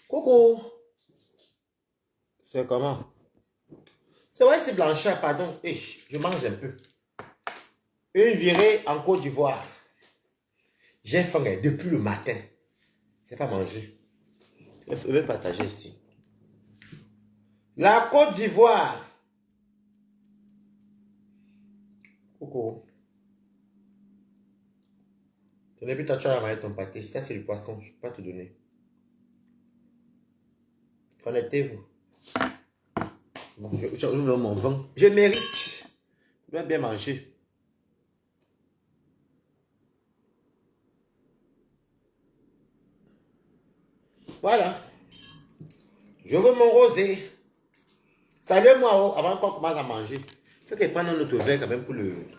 Coucou. C'est comment? C'est vrai, c'est Blanchard, pardon. Je mange un peu. Une virée en Côte d'Ivoire. J'ai faim depuis le matin. Je n'ai pas mangé. Je vais partager ici. La Côte d'Ivoire. Coucou. Tu n'as plus ta à manger ton pâté. Ça, c'est du poisson. Je ne peux pas te donner. Connectez-vous. Bon, je donne mon vin. Je mérite. Je dois bien manger. Voilà. Je veux mon rosé. Salut moi avant qu'on commence à manger. Il faut que je prenne un autre verre quand même pour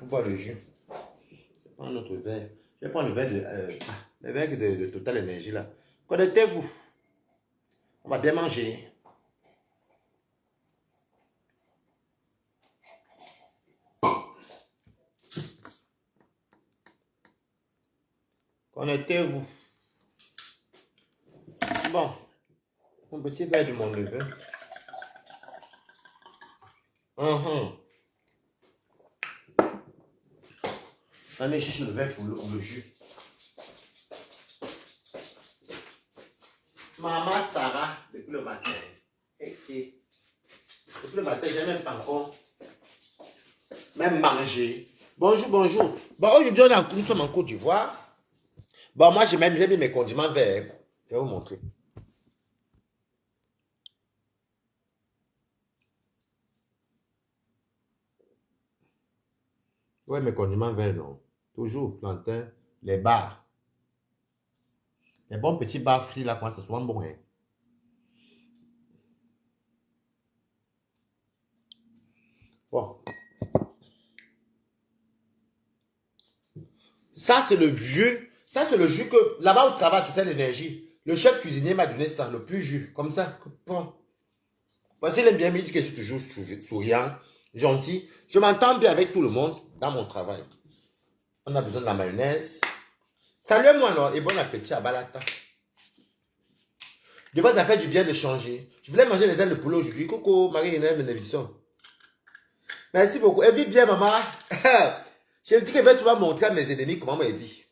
boire le jus. Je prends un autre verre. Je vais prendre le verre de Total Énergie là. Connectez-vous. On va bien manger. Connectez-vous. Bon. Un petit verre de mon neveu. Allez chercher le verre pour le jus. Maman Sarah, depuis le matin. Depuis le matin, j'ai même pas encore même mangé. Bonjour, bonjour. Bon, aujourd'hui, nous sommes en Côte d'Ivoire. Bon, moi, j'ai mis mes condiments verts. Je vais vous montrer. Ouais, mes condiments verts, non. Toujours plantain, les bars. Les bons petits bars frits, là, quand c'est souvent bon, hein. Bon. Ça, c'est le jus. Ça, c'est le jus que, là-bas où travaille toute l'énergie, le chef cuisinier m'a donné ça, le plus jus. Comme ça. Bon. Parce qu'il aime bien, il dit que je suis toujours souriant, gentil. Je m'entends bien avec tout le monde dans mon travail. On a besoin de la mayonnaise. Salut moi alors et bon appétit à Balata. De base, ça fait du bien de changer. Je voulais manger les ailes de poulet aujourd'hui. Coucou, Marie-Hélène Benedicton. Merci beaucoup. Elle vit bien, maman. Je dis qu'elle va souvent montrer à mes ennemis comment elle vit.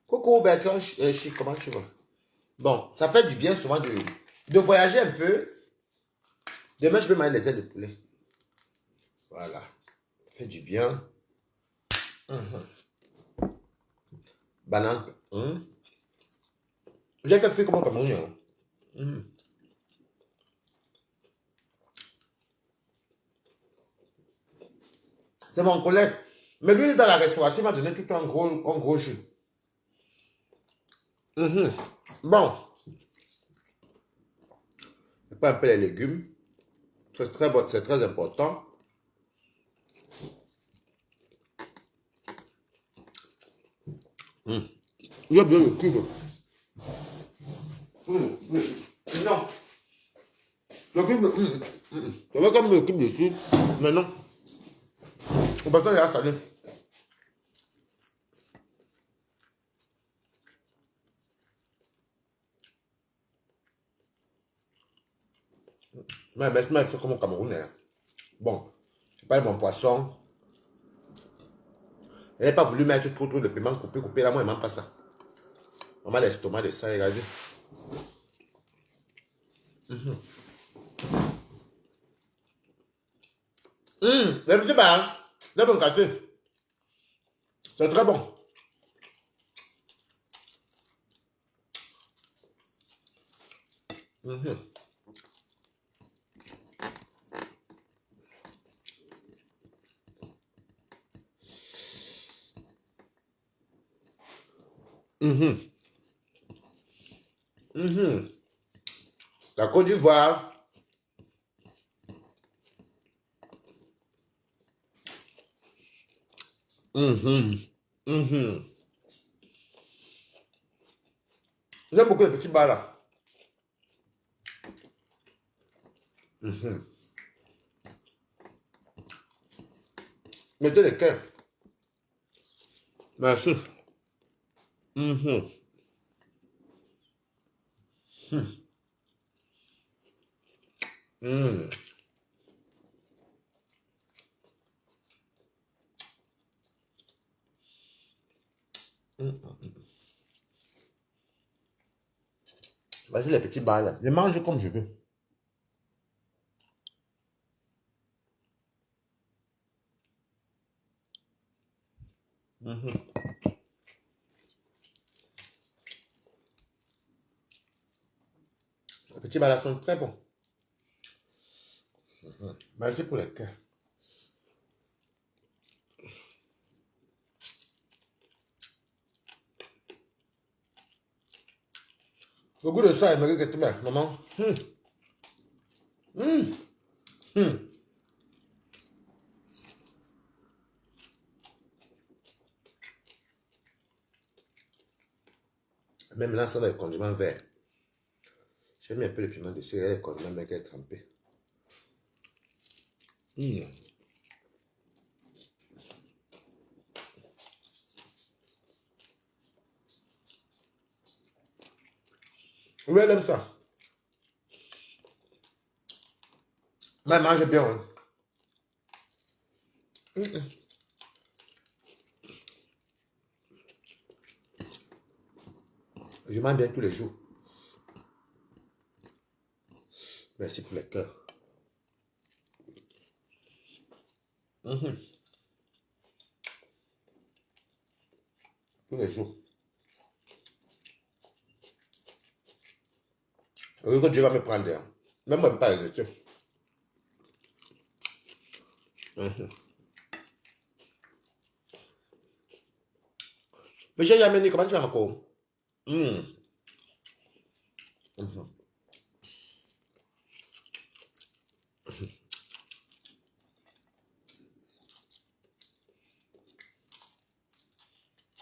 Coucou, Bertrand, comment tu vas? Bon, ça fait du bien souvent de voyager un peu. Demain, je vais manger les ailes de poulet. Voilà. Ça fait du bien. Banane. J'ai fait comment comme on. C'est mon collègue. Mais lui, il est dans la restauration, il m'a donné tout un gros jus. Bon. Je prends un peu les légumes. C'est très bon, c'est très important. Il y a bien le cube. Non. Le cube. C'est vrai comme le cube dessus. Mais non. On va faire la salée. Mais maintenant, je fais comme au Cameroun. Bon. Je pas mon poisson. Elle n'a pas voulu mettre trop de piment coupé. Là, moi, elle ne m'en pas ça. Maman, l'estomac de ça, regardez. Le petit bar, c'est bon café. C'est très bon. La Côte d'Ivoire. J'aime beaucoup les petits bars là. Mettez les cœurs. Merci. Hum. Vas-y, les petits bars là. Je mange comme je veux. Mhm. Les petits bars là sont très bons. Merci pour les cœurs. Le goût de ça, il me regrette bien, maman. Hum. Même là, ça dans les condiments verts. J'ai mis un peu de piment dessus et les condiments verts qui est trempé. Hum. Oui, elle aime ça. Mais elle mange bien. Hein. Je mange bien tous les jours. Merci pour les cœurs. Tous les jours. Oui, que Dieu va me prendre. Hein. Même moi, je ne peux pas résister. Mais j'ai jamais dit comment tu vas encore.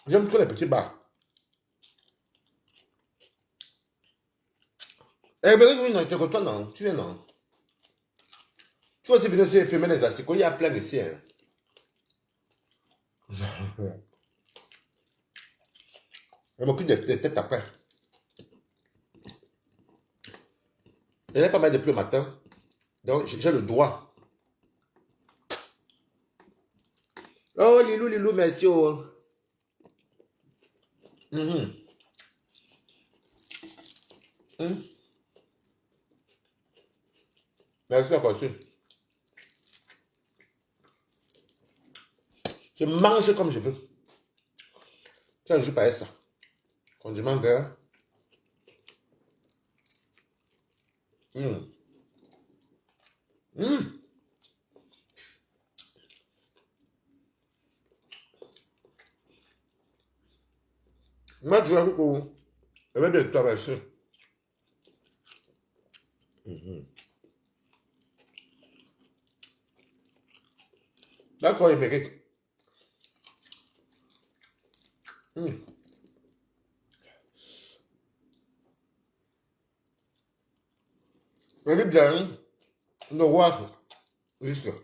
J'aime trop les petits bars. Eh bien, oui, non, tu te retournes, non. Tu es non. Tu vas aussi venir se fumer les asticots. Il y a plein ici. Hein. Je m'occupe des têtes après. Il y a pas mal depuis le matin. Donc, j'ai le droit. Oh, Lilou, Lilou, merci. Oh. Mhm. Mhm. Merci encore. Je mange comme je veux. Tu as un jour pareil ça. Condiment vert. Hum. Hum. Moi, je l'avoue que je vais bien traverser. D'accord, Émeric. Je vais bien. No work. Listen.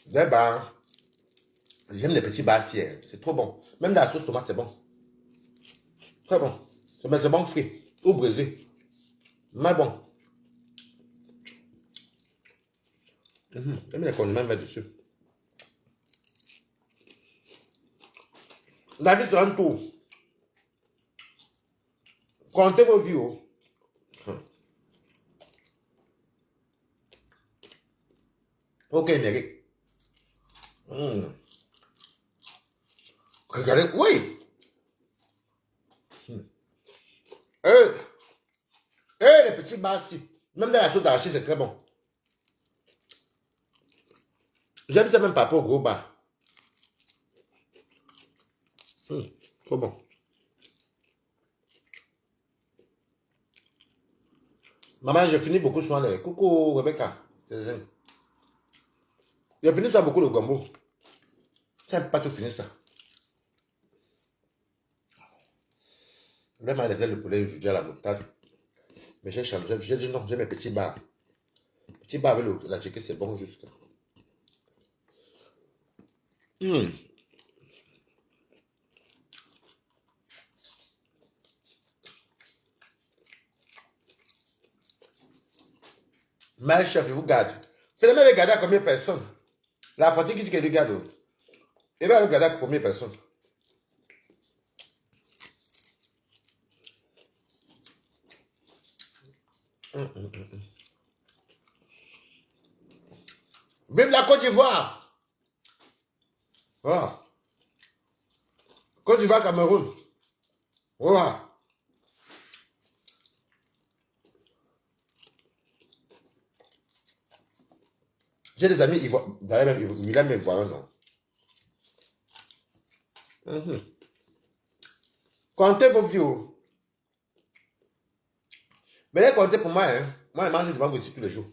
Des bars. J'aime les petits bars fiers. C'est trop bon. Même dans la sauce tomate, c'est bon. Très bon. Mais c'est bon frit. Ou brisé. Mais bon. J'aime les condiments mettre dessus. La vie, c'est un tour. Comptez vos vies. Oh. Ok, Émeric. Regardez. Oui. Euh, les petits bars, si. Même dans la sauce d'arachide, c'est très bon. J'aime ça même pas pour gros bar. Trop bon. Maman, je finis beaucoup souvent les. Coucou, Rebecca. J'ai fini ça beaucoup le gombo. Tu n'aimes pas tout finir ça. Vraiment, les ailes de poulet aujourd'hui à la moutarde. Mais j'ai changé. J'ai dit non, j'ai mes petits bars. Petits bars avec la chicken, c'est bon juste. Mais chef, je vous garde. Finalement, il garde à combien de personnes? La fatigue qui dit qu'elle garde. Il va le garder à combien de personnes? Vive la Côte d'Ivoire! Voilà. Côte d'Ivoire, Cameroun. Voilà. J'ai des amis ivoiriens. D'ailleurs, il a même ivoiriens, non? Comptez vos vieux. Mais les comptez pour moi, hein. Moi, je mange devant vous ici tous les jours.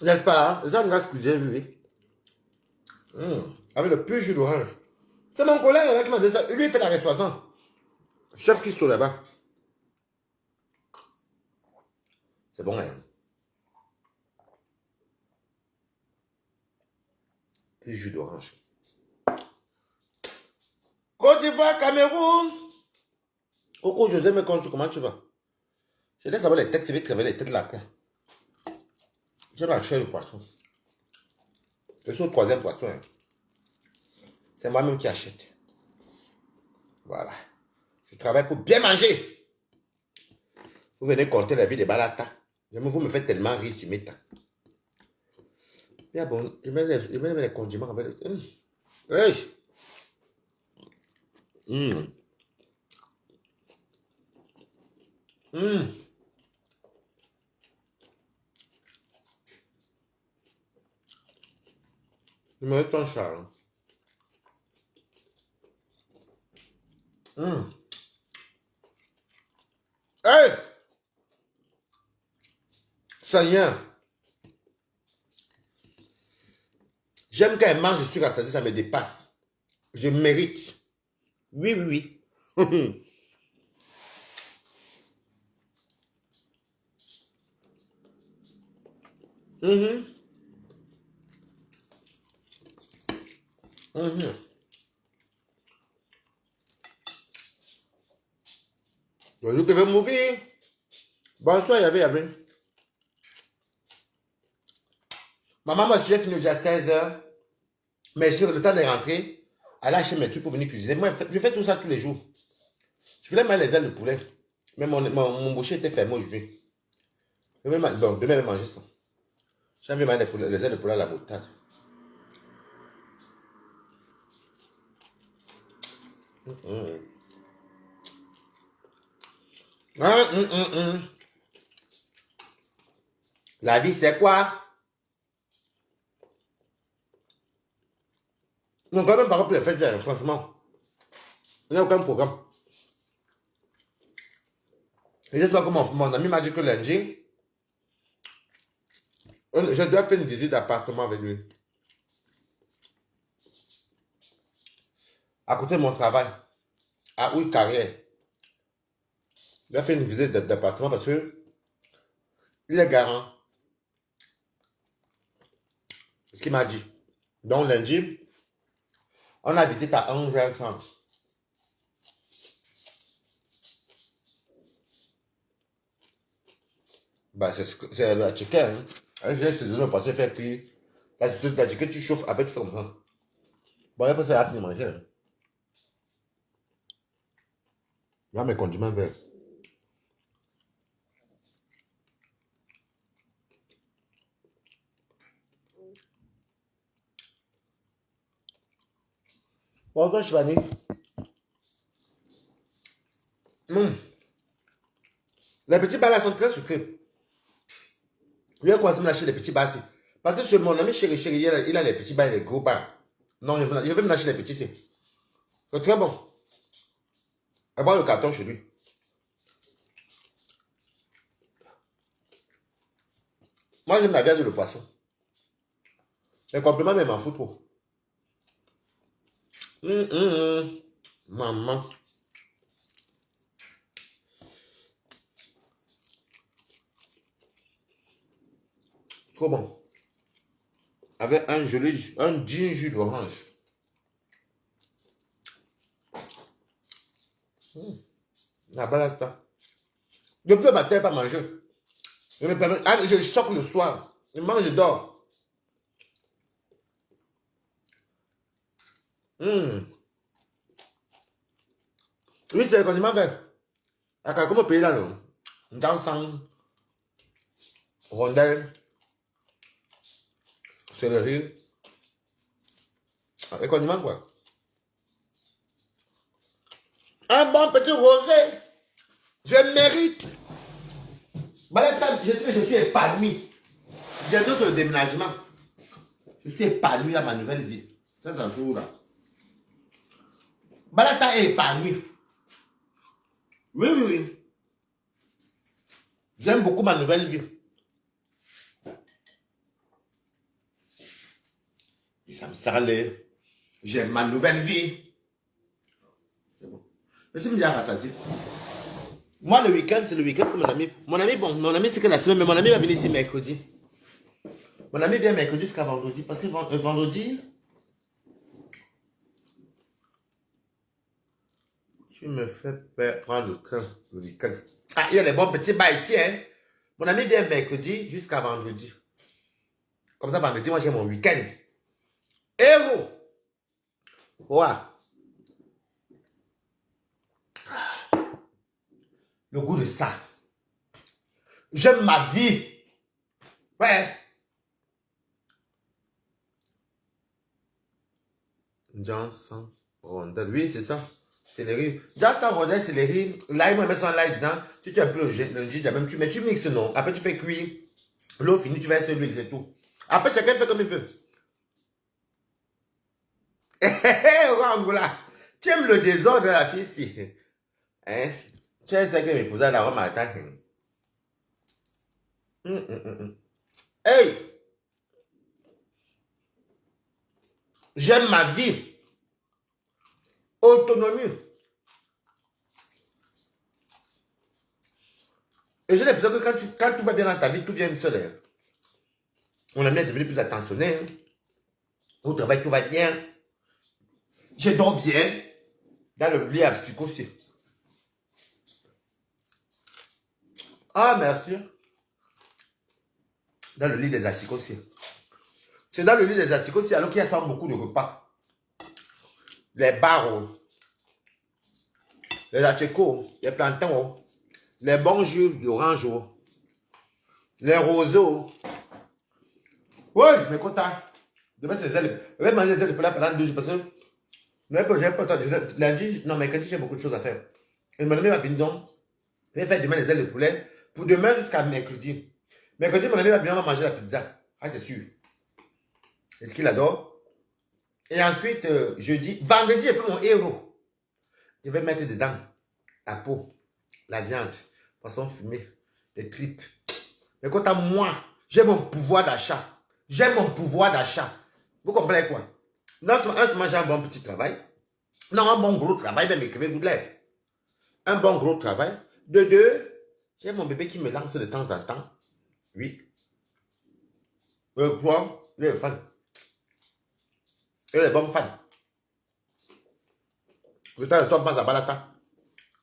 N'est-ce pas? Hein? Ça, on a cuisiné, lui. Avec le pur jus d'orange. C'est mon collègue qui m'a dit ça. Lui, il fait la restauration. Chef qui sont là-bas. C'est bon, hein? Pur jus d'orange. Côte d'Ivoire, Cameroun. Coco, José, mais comment tu vas? Je laisse savoir les têtes, je vais travailler les têtes là. J'ai la chair de poisson. Je suis au troisième poisson. Hein. C'est moi-même qui achète. Voilà. Je travaille pour bien manger. Vous venez compter la vie des balatas. Vous me faites tellement rire sur mes temps. Bien bon, je mets les condiments avec le... Hey. Je me mets ton chat. Hey! Seigneur. J'aime quand elle mange, je suis rassasié, ça me dépasse. Je mérite. Oui, oui, oui. Le jour que je vais mourir. Bonsoir, il y avait. Maman m'a suivi, fini déjà 16h. Mais sur le temps de rentrer, elle a acheté mes trucs pour venir cuisiner. Moi, je fais tout ça tous les jours. Je voulais mettre les ailes de poulet. Mais mon boucher était fermé aujourd'hui. Donc, demain, je vais manger ça. J'ai envie de mettre les ailes de poulet à la moutarde. La vie, c'est quoi? Non, quand même, par exemple, les fêtes, franchement, il n'y a aucun programme. Et je sais pas comment mon ami m'a dit que lundi, je dois faire une visite d'appartement avec lui. À côté de mon travail, à Ouïe Carrière. Je dois faire une visite d'appartement parce que il est garant. Ce qu'il m'a dit. Donc lundi, on a visité à 11h30. Bah, c'est la chicken. Hein. J'ai saisonné parce que je fais frire. La chicken, tu chauffes, après tu fais comme ça. Bon, après ça, il a fini de manger. Hein. Il y a mes condiments verts. Bonjour, Chivani. Les petits bars là sont très sucrés. Je vais commencer à m'acheter les petits bars. Parce que chez mon ami chéri, il a les petits bars et les gros bars. Non, je vais m'acheter les petits. C'est très bon. Elle boit le carton chez lui. Moi, j'aime la viande et le poisson. Les compléments, mais m'en fout trop. Maman. Trop bon. Avec un joli, un digne jus d'orange. La balata. Depuis le matin, pas manger. Je choque le soir. Je mange, je dors. Oui, c'est le condiment vert. Comment payer là, non? Dans 100 rondelles, céleri. Le condiment, quoi. Un bon petit rosé. Je mérite. Je suis épanoui. Bientôt sur le déménagement. Je suis épanoui dans ma nouvelle vie. Ça, c'est un tour là. Balata est épanoui. Oui, oui, oui. J'aime beaucoup ma nouvelle vie. Et ça me salait. J'aime ma nouvelle vie. C'est bon. Je suis bien rassasié. Moi, le week-end, c'est le week-end pour mon ami. Mon ami, c'est que la semaine, mais mon ami va venir ici mercredi. Mon ami vient mercredi jusqu'à vendredi. Parce que vendredi, tu me fais prendre le cœur le week-end. Ah, il y a les bons petits bas ici, hein. Mon ami vient mercredi jusqu'à vendredi. Comme ça, vendredi, moi, j'ai mon week-end. Héros! Ouais. Le goût de ça. J'aime ma vie. Ouais. Johnson rondelle. Oui, c'est ça. Céleri. Johnson rondelle, céleri. L'ail, moi, je mets son l'ail dedans. Si tu as un peu le ginger, même tu mixes, non. Après, tu fais cuire. L'eau finie, tu verses l'huile et tout. Après, chacun fait comme il veut. Angola. Tu aimes le désordre de la fille ici. Hein? Tu sais que mes cousins là, on m'attaque. Hey! J'aime ma vie. Autonomie. Et j'ai l'impression que quand tout va bien dans ta vie, tout vient seul. Hein. On aime bien devenir plus attentionné. Hein. Au travail, tout va bien. Je dors bien. Dans le lit à psychosis. Ah, merci. Dans le lit des asticotiers. C'est dans le lit des asticotiers alors qu'il y a souvent beaucoup de repas. Les barres, les achecots, les plantains, les bons jus d'orange, les roseaux. Oui, mais content. Demain, c'est les ailes. Je vais manger les ailes de poulet pendant 2 jours parce que j'ai pas le temps. Lundi, non, mais quand j'ai beaucoup de choses à faire. Et mon ami m'a dit donc, je vais faire demain les ailes de poulet pour demain jusqu'à mercredi. Mercredi, mon ami va venir manger la pizza. Ah, c'est sûr. Est-ce qu'il adore? Et ensuite, jeudi, vendredi, j'ai fait mon héros. Je vais mettre dedans la peau, la viande, poisson fumé, les tripes. Mais quant à moi, j'ai mon pouvoir d'achat. J'ai mon pouvoir d'achat. Vous comprenez quoi? Non seulement j'ai un bon petit travail. Non, un bon gros travail, même écrivez good life. Un bon gros travail. De deux, j'ai mon bébé qui me lance de temps en temps. Oui. Quoi? Les fans. Et les bons fans. Le temps de toi passe à Balata.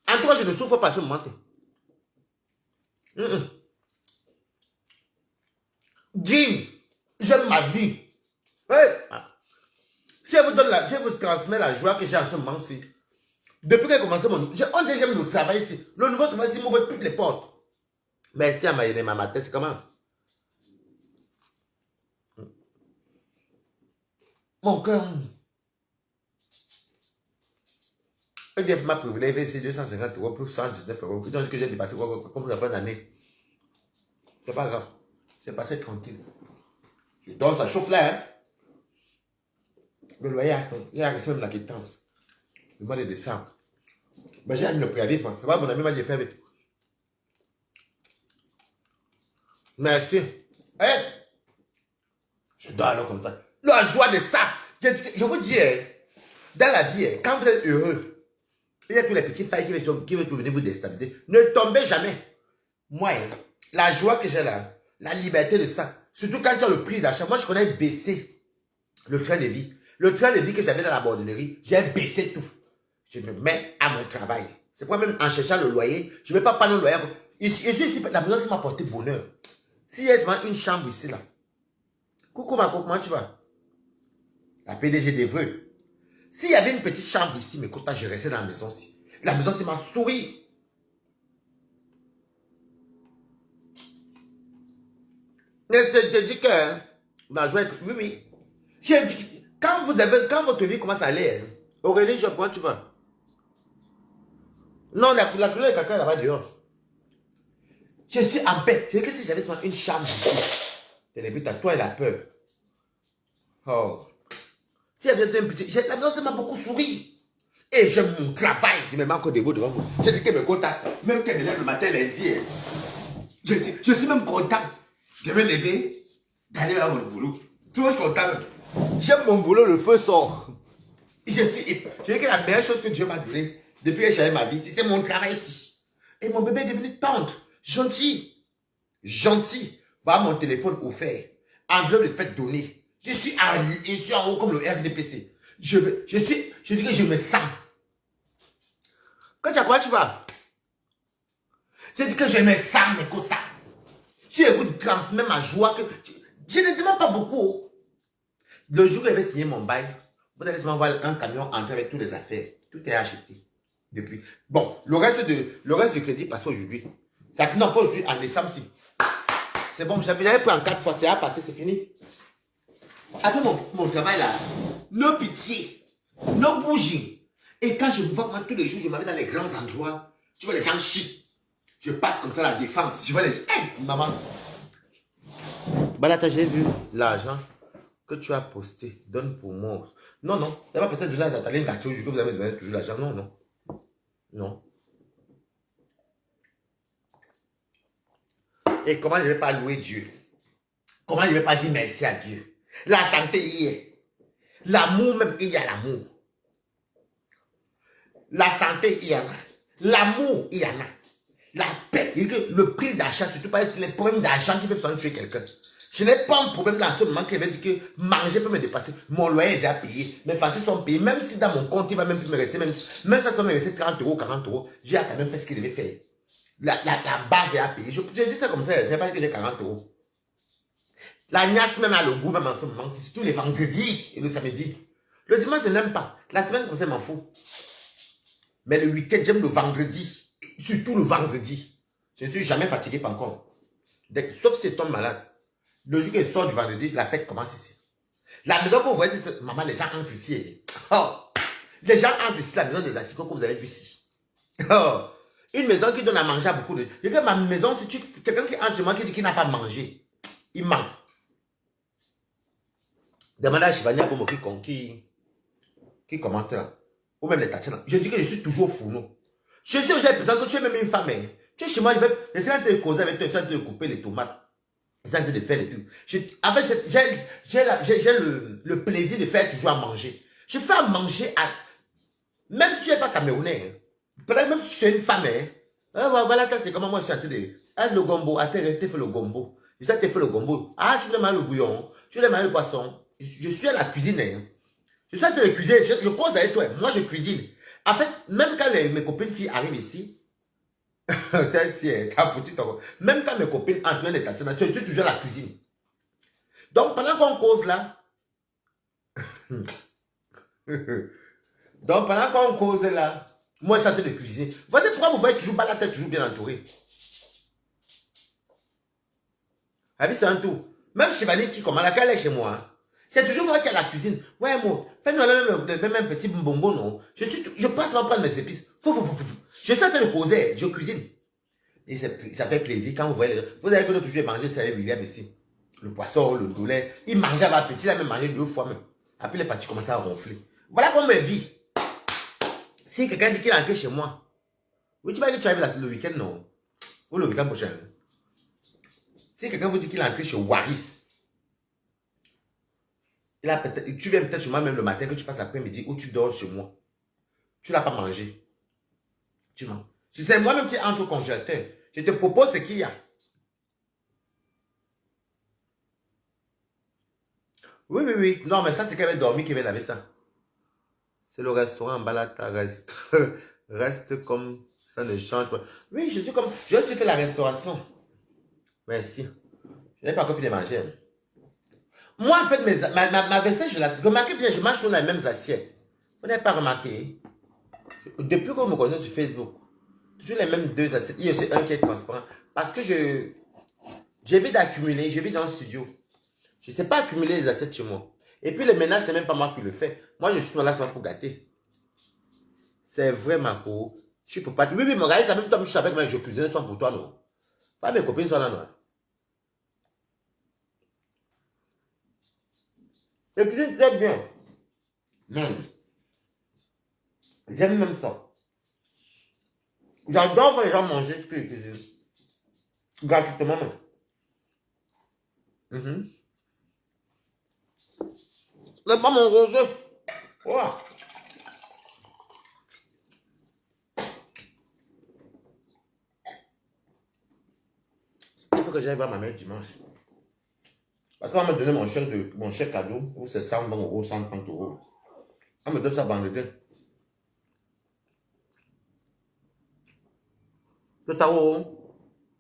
En tout cas, je ne souffre pas ce moment-ci. Jim, j'aime ma vie. Hey. Si je vous transmets la joie que j'ai en ce moment-ci, depuis que j'ai commencé on dit j'aime le travail ici. Le nouveau travail ici m'ouvre toutes les portes. Merci à ma tête, c'est comment? Mon cœur. EDF m'a privilégié ici 250 € plus 119 €. Donc que j'ai dépassé comme la fin d'année. C'est pas grave. C'est passé tranquille. Je dors, ça chauffe là. Hein? Le loyer, il y a même la quittance. le mois de décembre. Mais j'ai mis le préavis. Mon ami m'a dit, fais vite. Merci. Eh, je dors alors comme ça. La joie de ça. Je vous dis, dans la vie, quand vous êtes heureux, il y a tous les petits failles qui veulent venir vous déstabiliser. Ne tombez jamais. Moi, la joie que j'ai là, la liberté de ça, surtout quand tu as le prix d'achat. Moi, je connais baisser le train de vie. Le train de vie que j'avais dans la bordellerie, j'ai baissé tout. Je me mets à mon travail. C'est pourquoi même en cherchant le loyer, je ne vais pas prendre le loyer. Ici, la maison, ça m'a apporté bonheur. S'il y a seulement une chambre ici, là. Coucou, ma coco, comment tu vas? La PDG des vœux. S'il y avait une petite chambre ici, mais quand je restais dans la maison, la maison, c'est ma souris. Je dis que la joie est... Oui, oui. J'ai dit, quand votre vie commence à aller, Aurélie, comment tu vas? Non, la couleur de caca là-bas dehors. Je suis en paix. Je dis que si j'avais seulement une chambre ici, c'est le but à toi et la peur. Oh. Si j'avais un petit... La maison, ça m'a beaucoup souri. Et j'aime mon travail. Je me mets encore debout devant vous. J'ai dit que me content. Même qu'elle me lève le matin lundi. Je suis même content. Je vais me lever, d'aller à mon boulot. Tu vois, je suis content. J'aime mon boulot, le feu sort. Je dis que la meilleure chose que Dieu m'a donnée depuis que j'ai changé ma vie, c'est mon travail ici. Et mon bébé est devenu tendre, gentil. Gentil. Voilà mon téléphone offert. Enveloppe de fête donnée. Je suis en haut comme le RDPC. Je dis que je me sens. Quand tu as quoi, tu vas? Je dis que je me sens mes quotas. Si je vous transmets ma joie, je ne demande pas beaucoup. Le jour où je vais signer mon bail, vous allez seulement voir un camion entrer avec toutes les affaires. Tout est acheté. Depuis. Bon, le reste du crédit passe aujourd'hui. Ça finit pas aujourd'hui, en décembre. C'est bon, j'avais pris en 4 fois, c'est à passer, c'est fini. Après mon travail là, no pitié, no bouging. Et quand je me vois tous les jours, je m'avais dans les grands endroits, tu vois les gens chics. Je passe comme ça à la défense. Je vois les gens. Hey, maman. Balata, j'ai vu l'argent que tu as posté. Donne pour moi. Non, non. Il n'y a pas personne de là Nathalie Gachot que vous avez donné toujours l'argent. Non, non. Non. Et comment je ne vais pas louer Dieu? Comment je ne vais pas dire merci à Dieu? La santé y est. L'amour même, il y a l'amour. La santé, il y en a. L'amour, il y en a. La paix, le prix d'achat, surtout pas les problèmes d'argent qui peuvent faire tuer quelqu'un. Je n'ai pas un problème là en ce moment qui veut dire que manger peut me dépasser. Mon loyer est déjà payé, mes factures sont payées, même si dans mon compte il va même plus me rester, même ça va me rester 30 euros, 40 euros, j'ai quand même fait ce qu'il devait faire. La base est à payer. Je dis ça comme ça, je n'ai pas dit que j'ai 40 euros. La niasse même a le goût, même en ce moment, c'est surtout les vendredis et le samedi. Le dimanche, je n'aime pas. La semaine, comme ça, je m'en fous. Mais le week-end, j'aime le vendredi. Surtout le vendredi. Je ne suis jamais fatigué par contre. Sauf si je tombe malade. Le jour que je sors du vendredi, la fête commence ici. La maison que vous voyez, c'est maman, les gens entrent ici. Oh. Les gens entrent ici, la maison des assicots que vous avez vu ici. Oh. Une maison qui donne à manger à beaucoup de... Je dis que ma maison, si quelqu'un qui entre chez moi qui dit qu'il n'a pas mangé, il ment. Demandez à Chivania Bomo qui commente là. Ou même les tatiana. Je dis que je suis toujours fourneau. Je suis j'ai besoin que tu es même une femme. Hein. Tu es chez moi, j'essaie de te causer avec toi, j'essaie de couper les tomates. J'essaie de faire les trucs. J'ai le plaisir de faire toujours à manger. Je fais à manger à... Même si tu n'es pas camerounais, hein. Même si tu es une femme, hein. Voilà, c'est comment moi je suis en train de... Ah, le gombo, tu fais le gombo. Je sais que tu fais le gombo. Ah, tu voulais manger le bouillon, tu voulais manger le poisson. Je suis à la cuisine. Hein. Je suis en train de cuisiner, je cause avec toi. Moi, je cuisine. En fait, même quand mes copines filles arrivent ici, même quand mes copines entrent les tatiana, je suis toujours à la cuisine. Donc, pendant qu'on cause là, moi, je suis en train de cuisiner. Voici pourquoi vous voyez toujours pas la tête, toujours bien entourée. La vie, c'est un tout. Même Chevalier qui commande, quand elle est chez moi, hein, c'est toujours moi qui ai la cuisine. Ouais, moi, fais-nous même un petit bonbon, non. Je passe à prendre mes épices. Je suis en train de causer, je cuisine. Et ça fait plaisir quand vous voyez. Vous avez vu toujours manger, c'est avec William ici. Le poisson, le doulet. Il mangeait avec petit, il a même mangé 2 fois même. Après, les parties commençaient à ronfler. Voilà comment elle vit. Si quelqu'un dit qu'il est entré chez moi, oui, tu vas dire que tu arrives le week-end, non? Ou le week-end prochain. Si quelqu'un vous dit qu'il est entré chez Waris, tu viens peut-être chez moi même le matin, que tu passes l'après-midi, ou tu dors chez moi. Tu n'as pas mangé. Tu manges. Si c'est moi-même qui entre au congélateur, je te propose ce qu'il y a. Oui, oui, oui. Non, mais ça, c'est qu'elle avait dormi qui avait laver ça. C'est le restaurant en bas là, reste, reste comme ça ne change pas. Oui, je suis comme. Je aussi fait la restauration. Merci. Je n'ai pas encore fini de manger. Moi, en fait, ma vaisselle, je la remarquez bien, je mange sur les mêmes assiettes. Vous n'avez pas remarqué? Depuis qu'on me connaît sur Facebook, toujours les mêmes deux assiettes. Il y a aussi un qui est transparent. Parce que j'évite d'accumuler, je vis dans le studio. Je ne sais pas accumuler les assiettes chez moi. Et puis le ménage, c'est même pas moi qui le fais. Moi, je suis là seulement pour gâter. C'est vraiment cool. Je peux pas. Oui, oui, mon gars, ça même toi, je savais que je cuisinais sans pour toi, non. Pas mes copines sont là, non. Je cuisine très bien. Même. J'aime même ça. J'adore quand les gens mangent ce que je cuisine. Gratuitement, même. C'est pas mon rosé. Voilà. Il faut que j'aille voir ma mère dimanche. Parce qu'on va me donner mon chèque cadeau, où c'est 120 euros, 130 euros. On me donne ça vendredi. Le tarot.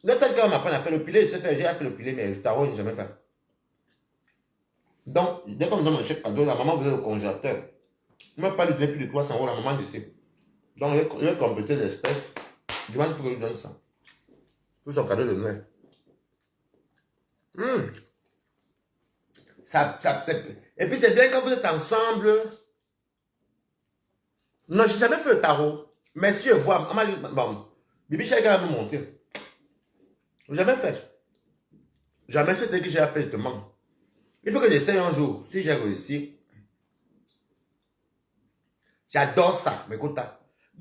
Le tâche qu'elle m'apprend à faire le pilet, je sais faire, j'ai fait le pilet, mais le tarot, je n'ai jamais fait. Donc, dès qu'on me donne mon chèque cadeau, la maman voulait au congélateur. Je ne m'a pas lui donner plus de 300 euros, la maman décide. Donc, je vais compléter l'espèce. Dimanche, il faut que je lui donne ça. Pour son cadeau de Noël. Et puis, c'est bien quand vous êtes ensemble. Non, je n'ai jamais fait le tarot. Mais si je vois, bon, Bibi Chaka va me montrer. Je n'ai jamais fait. Jamais fait dès que j'ai fait, je te demande. Il faut que j'essaye un jour. Si j'ai réussi. J'adore ça, mais écoute.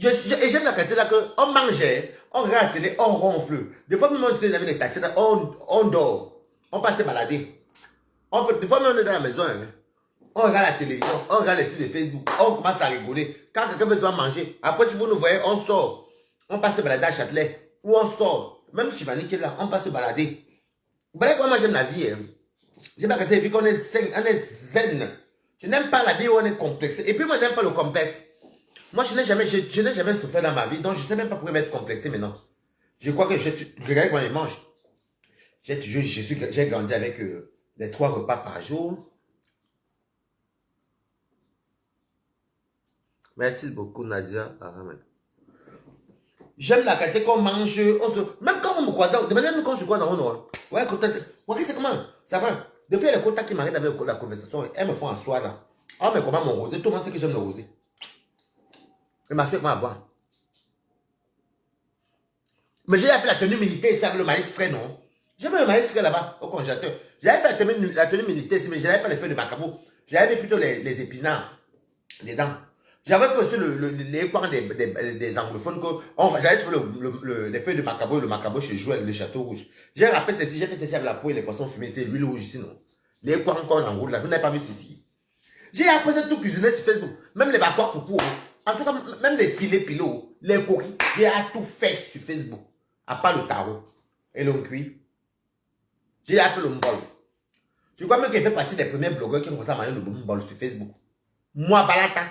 Et j'aime la qualité là qu'on mangeait, on regarde la télé, on ronfle. Des fois, même on avait les taxis, on dort. On passe se balader. Des fois, même on est dans la maison. Hein. On regarde la télévision, on regarde les films de Facebook, on commence à rigoler. Quand quelqu'un veut manger, après, si vous nous voyez, on sort. On passe se balader à Châtelet. Ou on sort. Même Chivani qui est là, on passe se balader. Vous voyez comment j'aime la vie. Hein? J'aime la qualité de vie qu'on est zen. Je n'aime pas la vie où on est complexé. Et puis moi, je n'aime pas le complexe. Moi, je n'ai jamais souffert dans ma vie. Donc, je ne sais même pas pourquoi m'être complexé maintenant. Je crois que regardez quand je mange. J'ai grandi avec les 3 repas par jour. Merci beaucoup, Nadia. J'aime la qualité qu'on mange. Même quand on me croise, de manière qu'on se croise dans mon ouais, c'est comment? Ça va. Des fois, les quotas qui m'arrêtent avec la conversation, elles me font asseoir là. Ah, mais comment mon rosé? Tout le monde sait que j'aime le rosé. Et ma soeur va boire. Mais j'ai fait la tenue militaire ici avec le maïs frais, non? J'ai mis le maïs frais là-bas, au congélateur. J'avais fait la tenue militaire ici, mais je n'avais pas les feuilles de macabo. J'avais mis plutôt les épinards dedans. J'avais fait aussi les coins des anglophones. J'avais trouvé les feuilles de macabo et le macabo chez Joël, le Château Rouge. J'ai rappelé ceci, j'ai fait ceci avec la peau et les poissons fumés, c'est l'huile rouge ici, non? Les coins encore en route là, vous n'avez pas vu ceci. J'ai appris tout cuisiner sur Facebook, même les bakwa coucou. En tout cas, même les pilots, les coquilles, j'ai tout fait sur Facebook. À part le tarot et le cuit. J'ai appris le mbol. Je crois même qu'il fait partie des premiers blogueurs qui ont commencé à manger le mbol sur Facebook. Moi, Balata.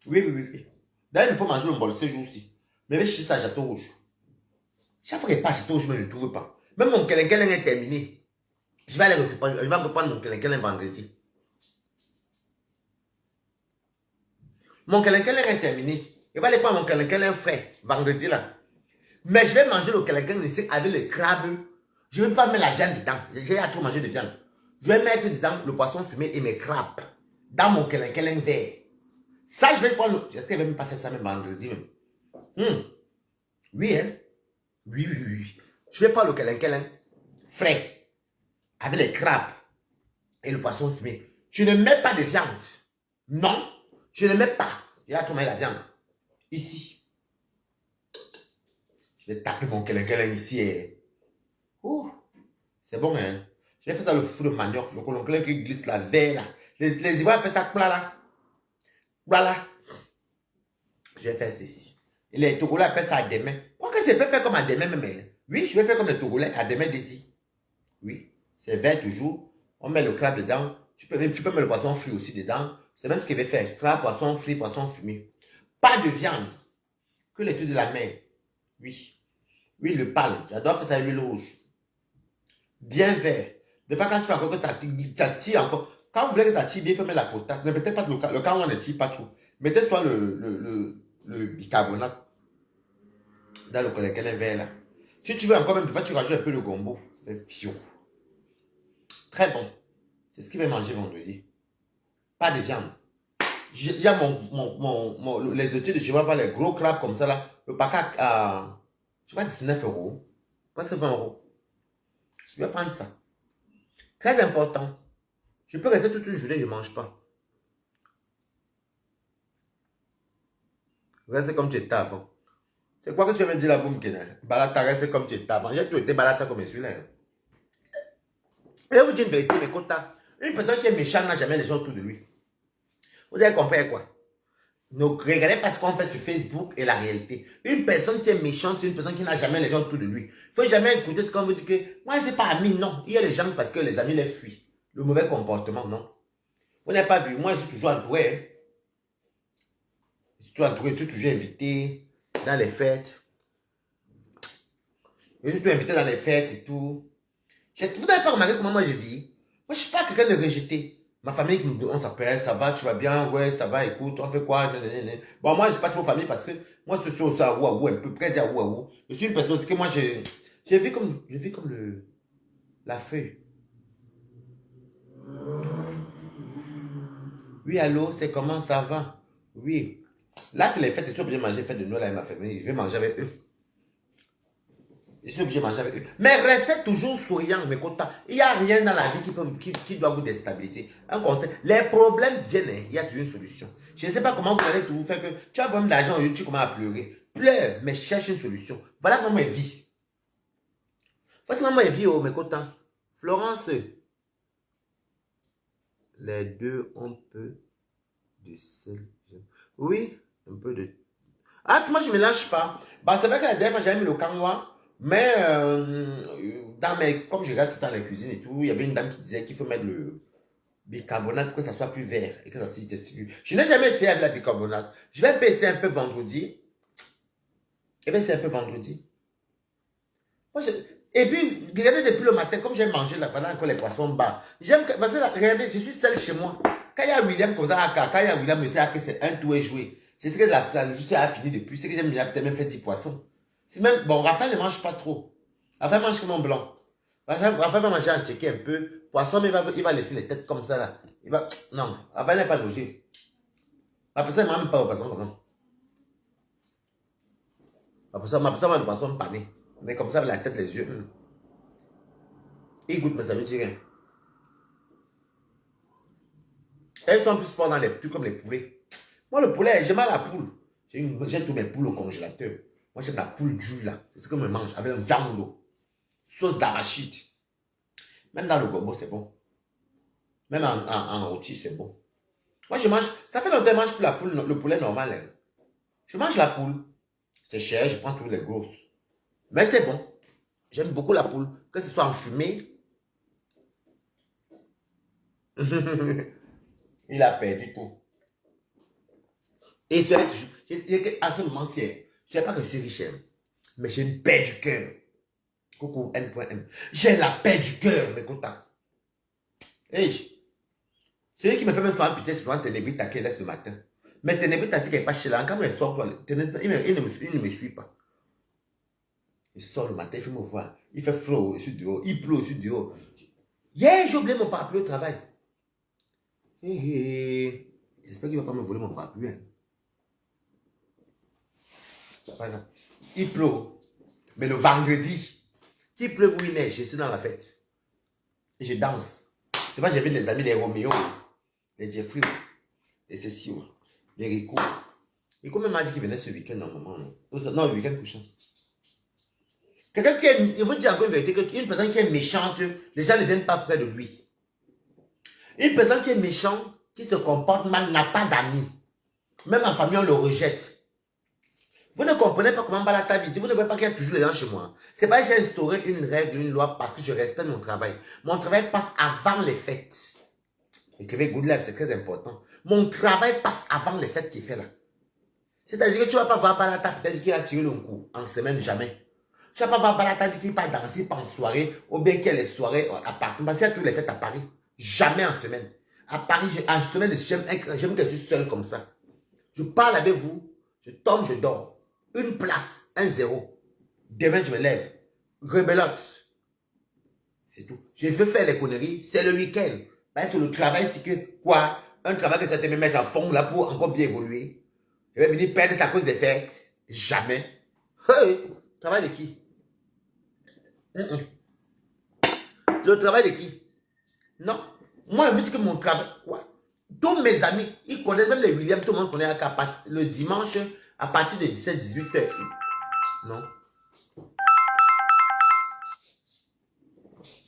Oui. D'ailleurs, il faut manger le mbol ce jour-ci. Mais je suis ça à Château Rouge. Chaque fois que je passe à Château Rouge, je ne le trouve pas. Même mon kelenkeleng est terminé. Je vais aller reprendre mon kelenkeleng vendredi. Mon kelenkeleng est terminé. Je vais aller prendre mon kelenkeleng frais vendredi là. Mais je vais manger le kelenkeleng ici avec le crabe. Je ne vais pas mettre la viande dedans. J'ai trop mangé de viande. Je vais mettre dedans le poisson fumé et mes crabes. Dans mon kelenkeleng vert. Ça, je vais prendre. Est-ce qu'elle ne va même pas faire ça même vendredi même? Oui, hein? Oui. Je vais prendre le kelenkeleng frais. Avec les crabes. Et le poisson fumé. Je ne mets pas de viande. Non. Je ne mets pas. Il a trop mangé la viande. Ici. Je vais taper mon kelin ici. Ouh, c'est bon, hein. Je vais faire ça le fou de manioc, le kelin qui glisse la veille là. Les Ivoiriens appellent ça plala. Voilà. Je vais faire ceci. Et les Togolais appellent ça à des mains. Quoi que c'est peut faire comme à des mains, mais oui, je vais faire comme les Togolais à des mains d'ici. Oui, c'est vert toujours. On met le crabe dedans. Tu peux mettre le poisson frit aussi dedans. C'est même ce qu'il va faire. Crabe, poisson frit, poisson fumé. Pas de viande. Que les trucs de la mer. Oui. Oui, le pâle. J'adore faire ça avec l'huile rouge. Bien vert. Des fois, quand tu fais encore que ça tire encore. Quand vous voulez que ça tire bien, il faut mettre la potasse. Ne mettez pas le cas où on ne tire pas trop. Mettez soit le bicarbonate dans le collet vert là. Si tu veux encore même, des fois, tu rajoutes un peu de gombo. C'est fion. Très bon. C'est ce qu'il va manger vendredi. Pas de viande. Il y a les études de chez moi, les gros crabes comme ça là. Le paquet à, je crois, 19 €. Presque 20 €. Je vais prendre ça. Très important. Je peux rester toute une journée, je ne mange pas. Reste comme tu étais avant. C'est quoi que tu veux me dire là, Boum Kenel? Balata, reste comme tu étais avant. J'ai tout été balata comme celui-là. Je vais vous dire une vérité, mes quotas. Une personne qui est méchante n'a jamais les gens autour de lui. Vous avez compris quoi? Ne regardez pas ce qu'on fait sur Facebook et la réalité. Une personne qui est méchante, c'est une personne qui n'a jamais les gens autour de lui. Il ne faut jamais écouter ce qu'on vous dit que moi, c'est pas ami. Non, il y a les gens parce que les amis les fuient. Le mauvais comportement, non. Vous n'avez pas vu, moi, je suis toujours entouré. Je suis toujours entouré, je suis toujours invité dans les fêtes. Je suis toujours invité dans les fêtes et tout. Vous n'avez pas remarqué comment moi je vis? Moi, je ne suis pas quelqu'un de rejeté. Ma famille, on s'appelle, ça va, tu vas bien, ouais, ça va, écoute, on fait quoi? Bon, moi, je ne suis pas trop famille parce que moi, je suis aussi à Ouahou, un peu près à Ouahou. Je suis une personne aussi que moi, je vis comme la feuille. Oui, allô, c'est comment ça va? Oui. Là, c'est les fêtes, je suis obligé de manger les fêtes de Noël avec ma famille. Je vais manger avec eux. Je suis obligé de manger avec eux. Mais restez toujours souriant, mes quotas. Il n'y a rien dans la vie qui doit vous déstabiliser. Un conseil, les problèmes viennent, hein, il y a toujours une solution. Je ne sais pas comment vous allez tout faire que tu as un problème d'argent, tu commences à pleurer. Pleure, mais cherche une solution. Voilà comment elle vit. Voici comment elle vit, oh, mes quotas. Florence, les deux ont un peu de sel. Oui, un peu de... Ah, moi, je ne mélange pas. Bah, c'est vrai que la dernière fois, j'avais mis le cannois. Mais comme je regarde tout le temps la cuisine et tout, il y avait une dame qui disait qu'il faut mettre le bicarbonate pour que ça soit plus vert et que ça se distribue. Je n'ai jamais essayé avec la bicarbonate. Je vais essayer un peu vendredi. Je vais essayer un peu vendredi. Et puis, regardez depuis le matin, comme j'ai mangé là, pendant que les poissons bas. J'aime que, parce que là, regardez, je suis seul chez moi. Quand il y a William comme ça, quand il y a William, que c'est un tout est joué. C'est ce que la justice a fini depuis. C'est que j'aime bien peut-être même faire 10 poissons. Même, bon, Raphaël ne mange pas trop. Raphaël mange comme un blanc. Raphaël va manger en tchéqué un peu. Poisson, mais il va laisser les têtes comme ça là. Non, Raphaël n'est pas logé. Après ça, il ne mange même pas au poisson comme ça. Après ça, mange le poisson pané. Mais comme ça, avec la tête, les yeux. Il goûte, mais ça veut dire rien. Elles sont plus fortes dans les trucs comme les poulets. Moi, le poulet, j'aime la poule. J'ai tous mes poules au congélateur. Moi, j'aime la poule dure là. C'est ce que je mange avec un jambo. Sauce d'arachide. Même dans le gombo, c'est bon. Même en rôti, c'est bon. Moi, je mange. Ça fait longtemps que je mange plus la poule, le poulet normal. Hein. Je mange la poule. C'est cher, je prends tous les grosses. Mais c'est bon. J'aime beaucoup la poule. Que ce soit en fumée. Il a perdu tout. Et c'est à ce moment, je ne sais pas que c'est riche, mais j'ai une paix du cœur. Coucou N.M. J'ai la paix du cœur, mes contacts. Hey, celui qui me fait même faire un putain, c'est souvent Ténébrita qui laisse le matin. Mais Ténébrita, c'est qu'il n'est pas chez là. Quand il sort, il ne me suit pas. Il sort le matin, il fait me voir. Il fait froid au sud dehors. Il pleut au sud dehors. Yeah, j'ai oublié mon parapluie au travail. Hey. J'espère qu'il ne va pas me voler mon parapluie. Hein. Voilà. Il pleut. Mais le vendredi, qu'il pleuve ou il neige, je suis dans la fête. Et je danse. Tu vois, j'ai vu les amis, les Roméo, les Jeffrey, les Cécile, les Rico. Et comme il m'a dit qu'il venait ce week-end, normalement, non, non, le week-end prochain. Quelqu'un qui est, je vous dis encore une vérité, une personne qui est méchante, les gens ne viennent pas près de lui. Une personne qui est méchante, qui se comporte mal, n'a pas d'amis. Même en famille, on le rejette. Vous ne comprenez pas comment Balata vit. Si vous ne voyez pas qu'il y a toujours les gens chez moi. C'est pas que j'ai instauré une règle, une loi parce que je respecte mon travail. Mon travail passe avant les fêtes. Écrivez Good Life, c'est très important. Mon travail passe avant les fêtes qui est fait là. C'est-à-dire que tu ne vas pas voir Balata peut-être qu'il a tiré le coup en semaine, jamais. Tu ne vas pas voir Balata dire qu'il part danser pas en soirée ou bien qu'il y a les soirées à Paris. Parce qu'il y a toutes les fêtes à Paris. Jamais en semaine. À Paris, en semaine, j'aime que je suis seul comme ça. Je parle avec vous, je tombe, je dors. Une place, 1-0. Demain, je me lève. Rebelote. C'est tout. Je veux faire les conneries, c'est le week-end. Parce que le travail, c'est que quoi? Un travail que ça te met mettre en forme là pour encore bien évoluer. Je vais venir perdre ça à cause des fêtes. Jamais. Hey, travail de qui? Le travail de qui? Non. Moi, je veux dire que mon travail, quoi? Tous mes amis, ils connaissent, même les Williams, tout le monde connaît le dimanche, à partir de 17-18 heures. Non.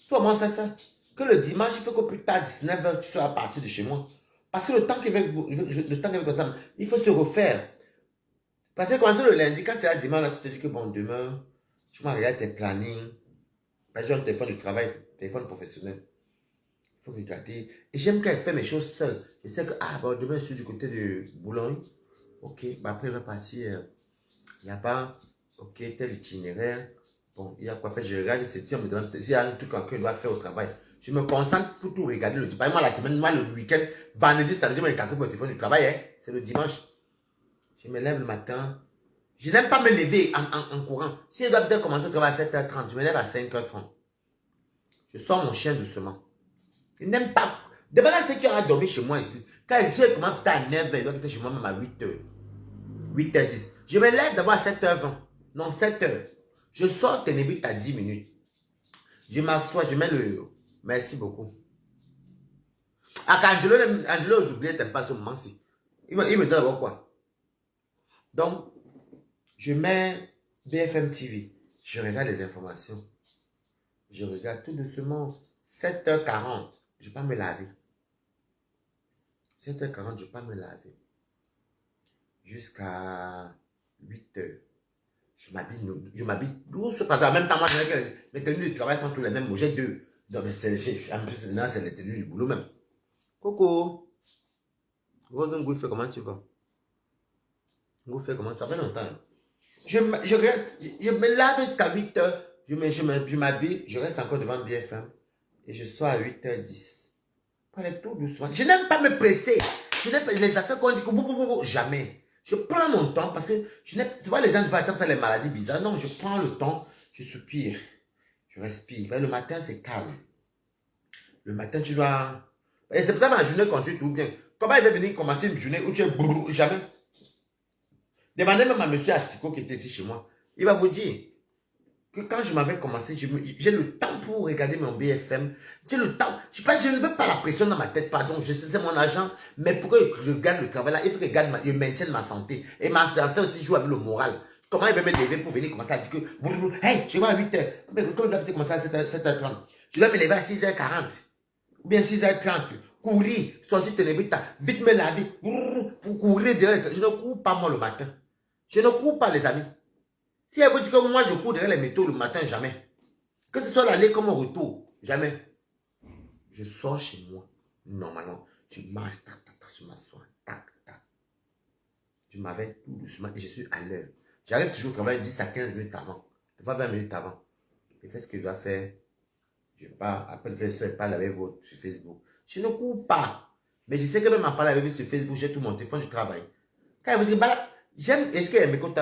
Toi, moi, c'est ça. Que le dimanche, il faut que plus tard, 19 heures, tu sois à partir de chez moi. Parce que le temps qu'il va comme ça, il faut se refaire. Parce que quand c'est le lundi, quand c'est la dimanche, là, tu te dis que bon, demain, tu m'as regardé tes plannings. J'ai un téléphone de travail, téléphone professionnel. Il faut regarder. Et j'aime quand elle fait mes choses seule. Je sais que, ah, bon, demain, je suis du côté de Boulogne. Ok, bah après, il va partir. Il n'y a pas, ok, tel itinéraire. Bon, il y a quoi faire. Je regarde, si on me demande, s'il y a un truc qu'il doit faire au travail. Je me concentre pour tout regarder. Par exemple, la semaine, moi, le week-end, vendredi, samedi, moi, je calcule mon téléphone du travail. Hein, c'est le dimanche. Je me lève le matin. Je n'aime pas me lever en courant. Si je dois peut-être commencer le travail à 7h30, je me lève à 5h30. Je sors mon chien doucement. Je n'aime pas. Demandez à ceux qui ont dormi chez moi ici. Quand il commence à 9h, il doit être chez moi même à 8h. 8h10. Je me lève d'abord à 7h20. Non, 7h. Je sors Ténébrite à 10 minutes. Je m'assois, je mets le... Merci beaucoup. Ah, quand Angelo vous oubliez, t'aimes pas ce moment-ci. Il me donne d'abord quoi? Donc, je mets BFM TV. Je regarde les informations. Je regarde tout doucement. 7h40. Je ne vais pas me laver. 7h40, je ne vais pas me laver. Jusqu'à 8h. Je m'habille douce. Parce qu'en même temps, moi, mes tenues de travail sont tous les mêmes. J'ai deux. Donc, en plus, maintenant, c'est les tenues du boulot même. Coco. Rose fait comment tu vas? Fait comment? Ça fait longtemps. Je me lave jusqu'à 8h. Je m'habille. Je reste encore devant BFM. Et je sors à 8h10. Parlez tout doucement. Je n'aime pas me presser. Je n'aime pas les affaires qu'on dit que jamais. Je prends mon temps parce que je n'aime. Tu vois, les gens vont attendre faire les maladies bizarres. Non, je prends le temps. Je soupire. Je respire. Le matin, c'est calme. Le matin, tu dois. Et c'est pour ça que ma journée continue tout bien. Comment il va venir commencer une journée où tu es jamais? Demandez même à monsieur Assiko qui était ici chez moi. Il va vous dire que quand je m'avais commencé, j'ai le temps pour regarder mon BFM. J'ai le temps. Je ne veux pas la pression dans ma tête, pardon. Je sais, c'est mon agent. Mais pour que je garde le travail là, il faut que je maintienne ma santé. Et ma santé aussi joue avec le moral. Comment il va me lever pour venir commencer à dire que, hey, je vais à 8h. Comment il doit commencer à 7h30? Je dois me lever à 6h40. Ou bien 6h30. Courir, sortir Ténébrite, vite me laver. Pour courir derrière. Je ne cours pas moi le matin. Je ne cours pas les amis. Si elle vous dit que moi je cours derrière les métaux le matin, jamais. Que ce soit l'aller comme au retour, jamais. Je sors chez moi, normalement. Je marche, tac, tac, tac, je m'assois, tac, tac. Je m'avais tout doucement et je suis à l'heure. J'arrive toujours au travail 10 à 15 minutes avant. Des fois 20 minutes avant. Je fais ce que je dois faire. Je pars, après le faire, je parle avec vous sur Facebook. Je ne cours pas. Mais je sais que même en parlant avec vous sur Facebook, j'ai tout mon téléphone, je travaille. Quand elle vous dit, bah, j'aime, est-ce qu'elle m'écoute?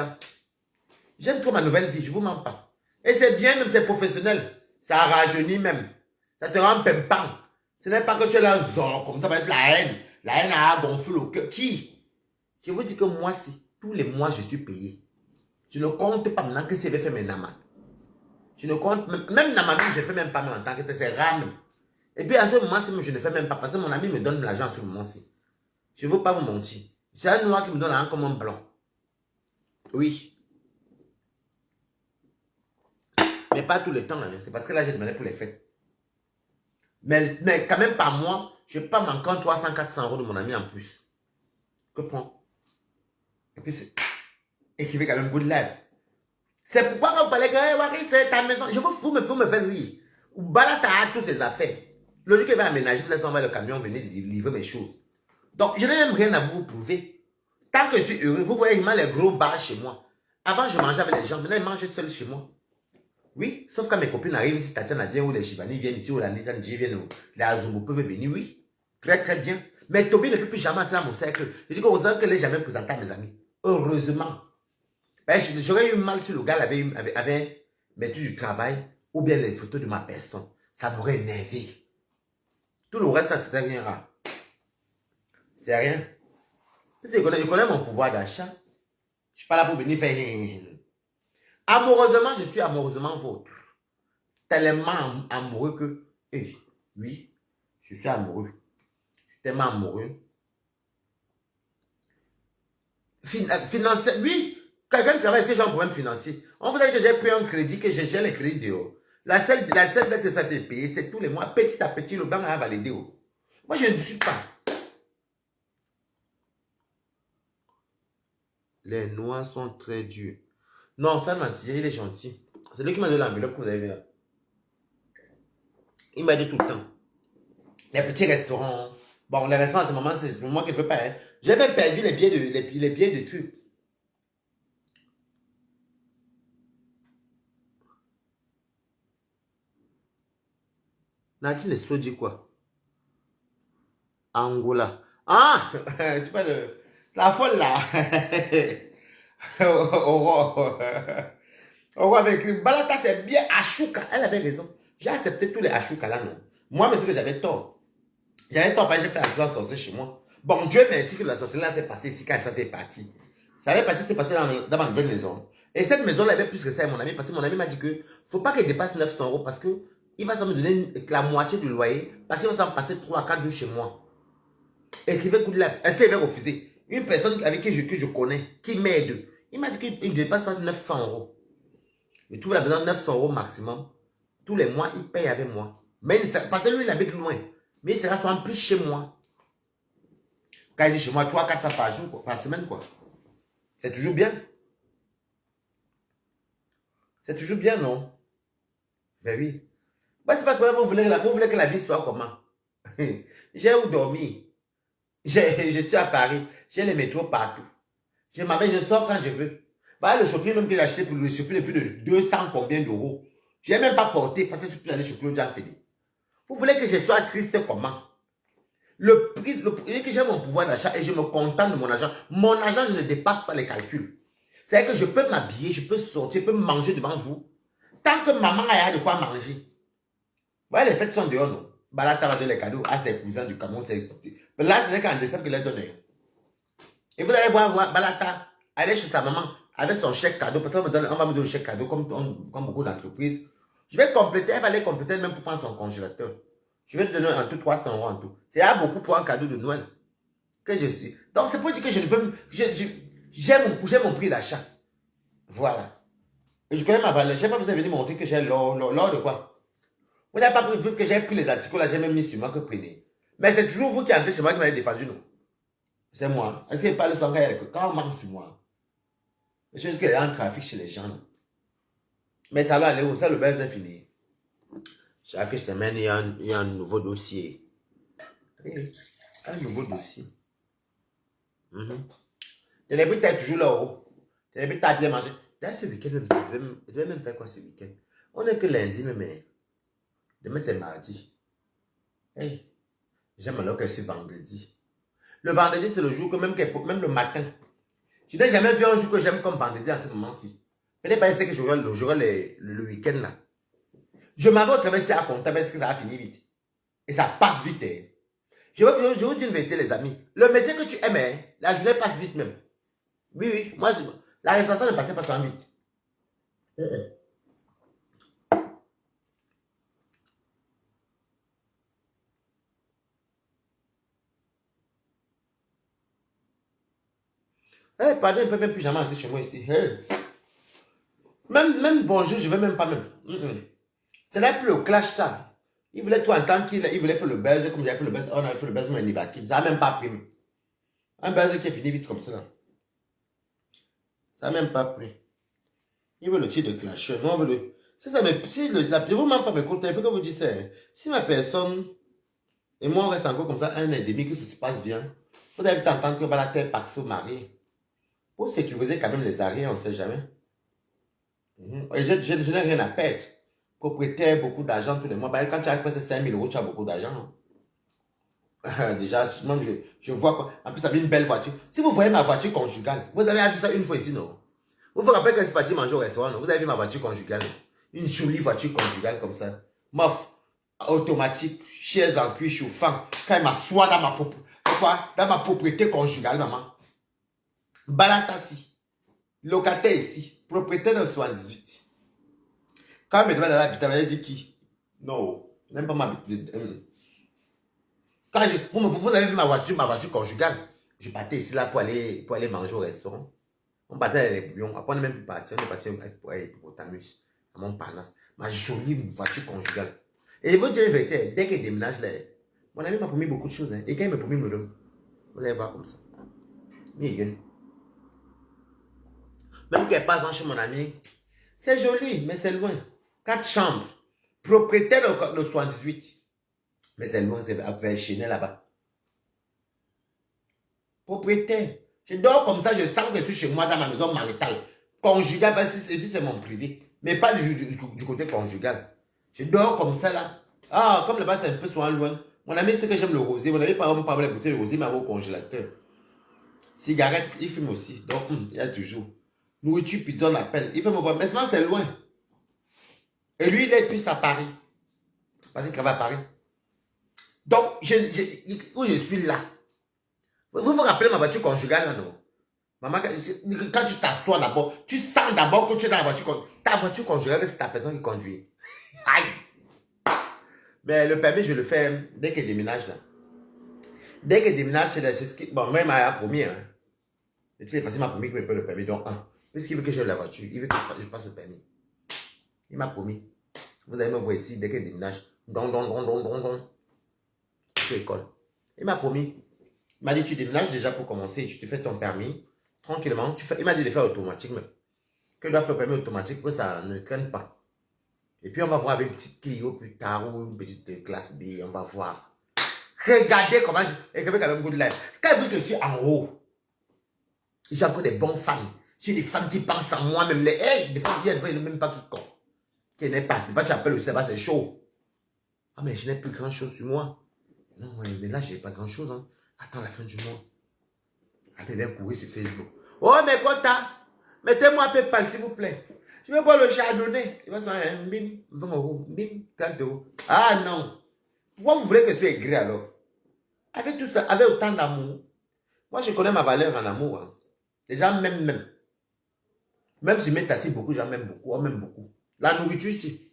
J'aime trop ma nouvelle vie, je ne vous mens pas. Et c'est bien, même c'est professionnel. Ça rajeunit même. Ça te rend pimpant. Ce n'est pas que tu es là, comme ça va être la haine. La haine a gonflé le cœur. Qui? Je vous dis que moi, si tous les mois je suis payé, je ne compte pas maintenant que si je vais faire mes namas. Je ne compte, même namami, je ne fais même pas même en tant que tel, c'est rare même. Et puis à ce moment-ci, je ne fais même pas parce que mon ami me donne l'argent à ce moment-ci. Je ne veux pas vous mentir. C'est un noir qui me donne l'argent comme un blanc. Oui. Mais pas tout le temps. Hein. C'est parce que là, j'ai demandé pour les fêtes. Mais quand même par mois, je ne vais pas manquer 300, 400 euros de mon ami en plus. Que prends. Et puis, et qui fait quand même good life. C'est pourquoi quand vous parlez que c'est ta maison, je vous fous, mais pour me faire rire. Ou Balata a tous ses affaires. Le jour qu'il va aménager, vous laissez envoyer le camion venir livrer mes choses. Donc, je n'ai même rien à vous prouver. Tant que je suis heureux, vous voyez, il m'a les gros bars chez moi. Avant, je mangeais avec les gens. Maintenant, je mange seul chez moi. Oui, sauf quand mes copines arrivent ici, Tatiana vient ou les Chivani viennent ici, ou la Nissan viennent, les Azumbo peuvent venir, oui. Très, très bien. Mais Toby ne peut plus jamais entrer dans mon cercle. Je dis qu'heureusement qu'elle n'est jamais présentée à mes amis. Heureusement. Ben, j'aurais eu mal si le gars avait mettu du travail ou bien les photos de ma personne. Ça m'aurait énervé. Tout le reste, ça, c'était rien rare. C'est rien. Je connais mon pouvoir d'achat. Je ne suis pas là pour venir faire... Amoureusement, je suis amoureusement vôtre. Tellement amoureux que... oui, je suis amoureux. Je suis tellement amoureux. Financer, oui. Quelqu'un travaille, est-ce que j'ai un problème financier? On vous dit que j'ai pris un crédit, que j'ai les crédits dehors. La seule dette que ça a payée, c'est tous les mois. Petit à petit, le banque a validé. Moi, je ne suis pas. Les noix sont très dures. Non, ça m'a dit, il est gentil. C'est lui qui m'a donné l'enveloppe que vous avez vu là. Il m'a dit tout le temps. Les petits restaurants. Bon, les restaurants, à ce moment, c'est moi qui ne peux pas. Hein. J'ai même perdu les billets de trucs. Nathalie Espo dit quoi? Angola. Ah! Tu parles de la folle là. Aurore. Aurore avec lui. Balata, c'est bien Ashuka. Elle avait raison. J'ai accepté tous les Ashuka là, non. Moi, mais c'est que j'avais tort. J'avais tort parce que j'ai fait un plan sorcier chez moi. Bon, Dieu merci que la sorcellerie s'est passée ici quand elle était partie. Ça allait passer, c'est passé dans ma nouvelle maison. Et cette maison-là avait plus que ça, mon ami, parce que mon ami m'a dit que faut pas qu'elle dépasse 900 euros parce que il va s'en me donner la moitié du loyer parce qu'il va s'en passer 3 à 4 jours chez moi. Écrivez coup de lèvres. Est-ce qu'il va refuser? Une personne avec qui que je connais, qui m'aide, il m'a dit qu'il ne dépasse pas 900 euros. Je trouve la maison 900 euros maximum. Tous les mois, il paye avec moi. Mais parce que lui, il habite loin. Mais il sera souvent plus chez moi. Quand il dit chez moi, 3-4 fois par jour, par semaine, quoi. C'est toujours bien. C'est toujours bien, non? Ben oui. Moi, c'est pas comment vous voulez que la vie soit comment? J'ai où dormir. Je suis à Paris. J'ai les métros partout. Je sors quand je veux. Voilà le shopping même que j'ai acheté pour le shopping de plus de 200 combien d'euros. Je n'ai même pas porté parce que je suis plus allé chez Claude Jean Félix. Vous voulez que je sois triste comment? Le prix que j'ai mon pouvoir d'achat et je me contente de mon argent. Mon argent, je ne dépasse pas les calculs. C'est que je peux m'habiller, je peux sortir, je peux manger devant vous. Tant que maman a de quoi manger. Voilà, les fêtes sont dehors, non? Balata va donner les cadeaux à ses cousins du Cameroun. Là, ce n'est qu'en décembre qu'il les donne. Et vous allez voir Balata aller chez sa maman avec son chèque cadeau. Parce qu'on va me donner un chèque cadeau comme beaucoup d'entreprises. Je vais compléter, elle va aller compléter même pour prendre son congélateur. Je vais te donner en tout 300 euros en tout. C'est beaucoup pour un cadeau de Noël que je suis. Donc c'est pour dire que je ne peux... J'ai mon prix d'achat. Voilà. Et je connais ma valeur. Je n'ai pas besoin de venir montrer que j'ai l'or de quoi. Vous n'avez pas pris que j'ai pris les asticots là, j'ai même mis sur moi que prenez. Mais c'est toujours vous qui entrez chez moi qui m'avez défendu, non? C'est moi. Est-ce qu'il parle sans quand on manque sur moi? Je sais qu'il y a un trafic chez les gens. Là. Mais ça va aller où? Ça, le bain c'est fini. Chaque semaine, il y a un nouveau dossier. Oui, un nouveau dossier. Télébrite est toujours là-haut. Télébrite t'as bien mangé. D'ailleurs, ce week-end, je vais même faire quoi ce week-end? On n'est que lundi, mais demain c'est mardi. Hey, j'aime alors que c'est vendredi. Le vendredi, c'est le jour que même le matin. Je n'ai jamais vu un jour que j'aime comme vendredi à ce moment-ci. Peut-être pas que j'aurai le week-end là. Je m'en vais au travail à compter parce que ça va finir vite. Et ça passe vite. Hein. Je vous dis une vérité, les amis. Le métier que tu aimes, hein, la journée passe vite même. Oui, oui. Moi, la restauration ne passait pas sans vite. Eh, pardon, il ne peut même plus jamais entrer chez moi ici. Eh. Même bonjour, je ne vais même pas même. Ce n'est plus le clash, ça. Il voulait tout entendre il voulait faire le buzz, comme j'avais fait le buzz. On avait fait le buzz, mais il va qui. Ça n'a même pas pris. Un buzz qui est fini vite comme ça. Là. Ça n'a même pas pris. Il veut le tir de clash. Non, on veut le... C'est ça, mais si la vous ne pas m'écouter, il faut que vous disiez, hein. Si ma personne et moi on reste encore comme ça, 1 an et demi, que ça se passe bien, vous devez t'entendre que la terre passe au mari. Pour sécuriser quand même les arrières, on ne sait jamais. Et je n'ai rien à perdre. Propriétaire, beaucoup d'argent tous les mois. Bah, quand tu as presque 5 000 euros, tu as beaucoup d'argent. Déjà, même je vois quoi. En plus, ça avait une belle voiture. Si vous voyez ma voiture conjugale, vous avez vu ça une fois ici, non? Vous vous rappelez quand je suis parti manger au restaurant, non? Vous avez vu ma voiture conjugale? Une jolie voiture conjugale comme ça. Mof, automatique, chaise en cuir chauffant. Quand elle m'assoit dans ma propriété conjugale, maman. Balatassi. Locataire ici. Propriétaire de 78. Quand elle me demande d'aller habiter, elle dit qui? Non, même pas m'habiter. Quand vous avez vu ma voiture conjugale, je partais ici là pour aller manger au restaurant. On partait avec les bouillons. Après, on n'est même plus parti. On est parti avec Hippopotamus, à Montparnasse. Ma jolie voiture conjugale. Et il faut dire une vérité, dès qu'il déménage là, mon ami m'a promis beaucoup de choses. Hein, et quand il m'a promis, me donne. Vous allez voir comme ça. Même qu'elle passe chez mon ami, c'est joli, mais c'est loin. 4 chambres. Propriétaire de 78. Mais c'est loin, c'est à Chenel là-bas. Propriétaire. Je dors comme ça, je sens que je suis chez moi dans ma maison maritale. Conjugale, parce que ici c'est mon privé. Mais pas du côté conjugal. Je dors comme ça là. Ah, comme là-bas c'est un peu soin loin. Mon ami sait que j'aime le rosé. Mon ami par exemple, pas la bouteille de rosé, mais au congélateur. Cigarette, il fume aussi. Donc, il y a toujours. Nourriture, pizza, on appelle. Il fait me voir. Mais c'est loin. Et lui, il est plus à Paris. Parce qu'il travaille à Paris. Donc, où je suis là. Vous vous rappelez ma voiture conjugale là, non? Maman, quand tu t'assois d'abord, tu sens d'abord que tu es dans la voiture conjugale. Ta voiture conjugale, c'est ta personne qui conduit. Aïe! Mais le permis, je le fais dès qu'il déménage là. Dès qu'il déménage, c'est ce qui... Bon, moi, il m'a promis. Hein. De toute façon, il m'a promis qu'il me paye le permis. Donc, puisqu'il veut que j'aie la voiture, il veut que je passe le permis. Il m'a promis. Vous allez me voir ici, dès qu'il déménage. Don. École. Il m'a promis. Il m'a dit, tu déménages déjà pour commencer. Tu te fais ton permis. Tranquillement. Il m'a dit de le faire automatique. Mais que je dois faire le permis automatique pour que ça ne traîne pas. Et puis, on va voir avec une petite Clio plus tard ou une petite classe B. On va voir. Regardez comment je... Et quand même good life. Quand je suis en haut, j'ai encore des bonnes femmes. J'ai des femmes qui pensent en moi. Même des femmes qui ne même pas qui comptent. Qui n'est pas. Des fois, tu appelles le là-bas, c'est chaud. Ah, mais je n'ai plus grand chose sur moi. Non, mais là, je n'ai pas grand chose. Hein. Attends la fin du mois. Après, viens courir sur Facebook. Oh, mais Kota, mettez-moi un PayPal, s'il vous plaît. Je vais boire le chardonnay. Il va se faire un bim, 20 euros, bim, 30 euros. Ah non. Pourquoi vous voulez que je sois aigri alors? Avec tout ça, avec autant d'amour. Moi, je connais ma valeur en amour. Hein. Les gens m'aiment. Même si je m'aime assez beaucoup, j'en m'aime beaucoup. On m'aime beaucoup. La nourriture ici.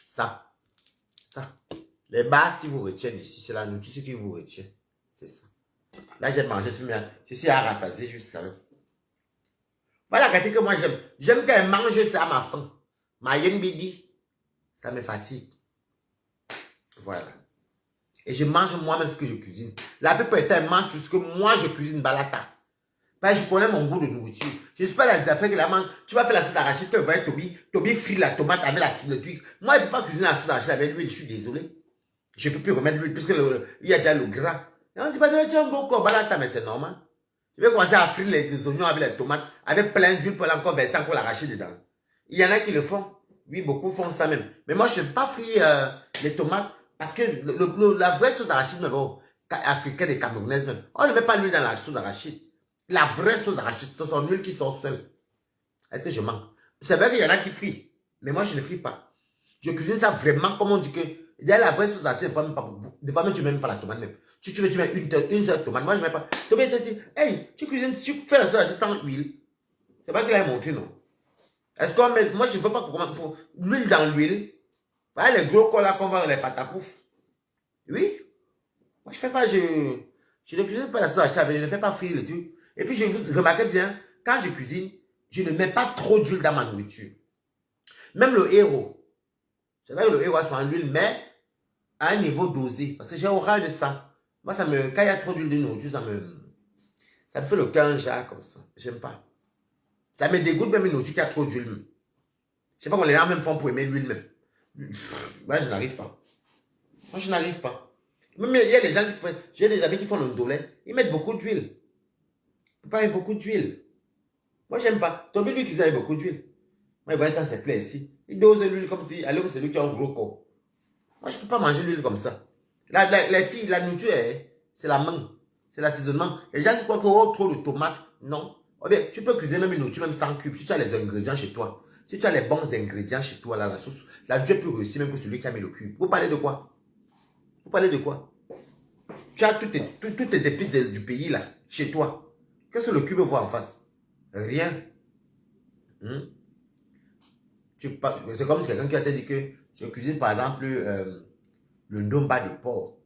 Ça. Les bars, si vous retiennent ici, c'est la nourriture qui vous retient. C'est ça. Là, j'ai mangé, je suis à rassasier jusqu'à là. Voilà la que moi j'aime. J'aime quand elle mange, c'est à ma faim. Ma yenbidi, ça me fatigue. Voilà. Et je mange moi-même ce que je cuisine. La plupart du temps, elle mange tout ce que moi je cuisine balata. Parce que je connais mon goût de nourriture. Je ne suis pas dans les affaires que la mange. Tu vas faire la sauce d'arachide, tu vas voir Toby frit la tomate avec le truc. Moi, je ne peux pas cuisiner la sauce d'arachide avec l'huile, je suis désolé. Je ne peux plus remettre l'huile puisque il y a déjà le gras. Et on ne dit pas de tu as un beau corps balata, mais c'est normal. Je vais commencer à frire les oignons avec les tomates, avec plein d'huile pour encore verser encore l'arachide dedans. Il y en a qui le font. Oui, beaucoup font ça même. Mais moi, je ne sais pas frire les tomates parce que la vraie sauce d'arachide, africaine et camerounaise même, on ne met pas l'huile dans la sauce d'arachide. La vraie sauce d'arachide, c'est son huile qui sort seule. Est-ce que je manque? C'est vrai qu'il y en a qui frient, mais moi, je ne frie pas. Je cuisine ça vraiment comme on dit que la vraie sauce d'arachide, ne prend même pas beaucoup. Des fois, même, tu ne mets même pas la tomate même. Tu mets une seule tomate. Moi, je ne mets pas. Tu mets ici, hey, tu cuisines, tu fais la sauce d'arachide sans huile. C'est pas qu'il a montré, non? Est-ce qu'on met, moi, je ne veux pas pour l'huile dans l'huile. Voilà les gros cols là qu'on va dans les pâtes à pouf. Oui. Moi, je ne fais pas, je ne cuisine pas la sauce d'arachide, je ne fais pas frire le truc. Et puis, je vous remarquez bien, quand je cuisine, je ne mets pas trop d'huile dans ma nourriture. Même le héros. C'est vrai que le héros a son huile, mais à un niveau dosé. Parce que j'ai horreur de ça. Moi, quand il y a trop d'huile de nourriture, ça me fait le cœur genre comme ça. J'aime pas. Ça me dégoûte même une nourriture qui a trop d'huile. Je sais pas comment les gens même font pour aimer l'huile même. Moi, je n'arrive pas. Moi, je n'arrive pas. Même il y a des gens qui prennent. J'ai des amis qui font le ndolé. Ils mettent beaucoup d'huile. Il pas mettre beaucoup d'huile. Moi, j'aime pas. Tommy, lui, cuisine avec beaucoup d'huile. Moi, il voit ça, c'est plaît ici. Il dose l'huile comme si, alors que c'est lui qui a un gros corps. Moi, je ne peux pas manger l'huile comme ça. Les filles, la nourriture, c'est la main. C'est l'assaisonnement. Les gens qui croient que oh, trop de tomates, non. Oh bien, tu peux cuisiner même une nourriture, même sans cube, si tu as les ingrédients chez toi. Si tu as les bons ingrédients chez toi, là, la sauce, la Dieu peut réussir même que celui qui a mis le cube. Vous parlez de quoi? Vous parlez de quoi? Tu as toutes tes épices du pays, là, chez toi. Qu'est-ce que le cube voit en face? Rien. C'est comme si quelqu'un qui a dit que je cuisine, par exemple, le ndomba de porc.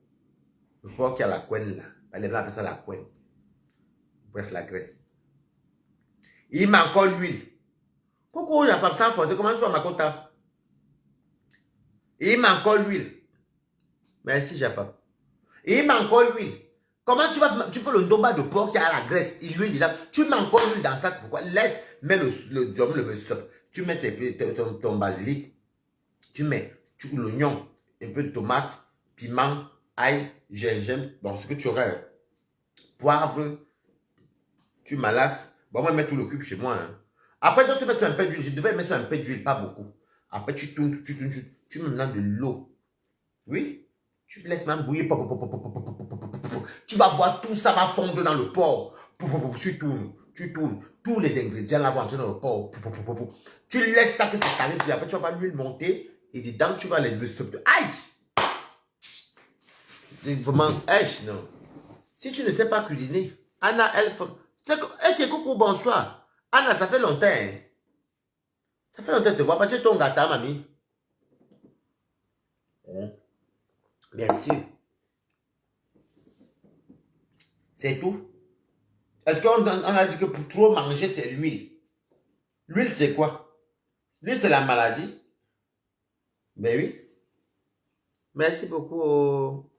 Le porc qui a la couenne, là. Les blancs appellent ça la couenne. Bref, la graisse. Il met encore l'huile. Coucou, il n'y a pas ça force. Comment tu vas ma compta? Il met encore l'huile. Merci, j'ai pas. Il met encore l'huile. Comment tu fais le ndomba de porc qui a la graisse et l'huile dedans? Tu mets encore l'huile dans ça. Pourquoi? Laisse, mets le monsieur. Tu mets ton basilic. Tu mets l'oignon, un peu de tomate, piment, ail, gingembre. Bon, ce que tu aurais. Poivre. Tu malaxes. Bon, moi, je mets tout le cube chez moi. Hein. Après, toi, tu mets sur un peu d'huile. Je devais mettre sur un peu d'huile, pas beaucoup. Après, tu tournes, tu mets maintenant de l'eau. Oui. Tu laisses même bouillir. Tu vas voir tout ça va fondre dans le porc. Tu tournes. Tous les ingrédients là vont entrer dans le porc. Tu laisses ça que ça t'arrive. Puis après, tu vas voir l'huile monter. Et dedans, tu vas le sauter. Aïe! Vraiment, aïe, non. Si tu ne sais pas cuisiner, Anna, elle fait... coucou, bonsoir. Anna, ça fait longtemps. Hein? Ça fait longtemps que tu te vois pas. Tu es ton gâteau, mamie. Bien sûr. C'est tout. Est-ce qu'on a dit que pour trop manger, c'est l'huile? L'huile, c'est quoi? L'huile, c'est la maladie. Ben oui. Merci beaucoup,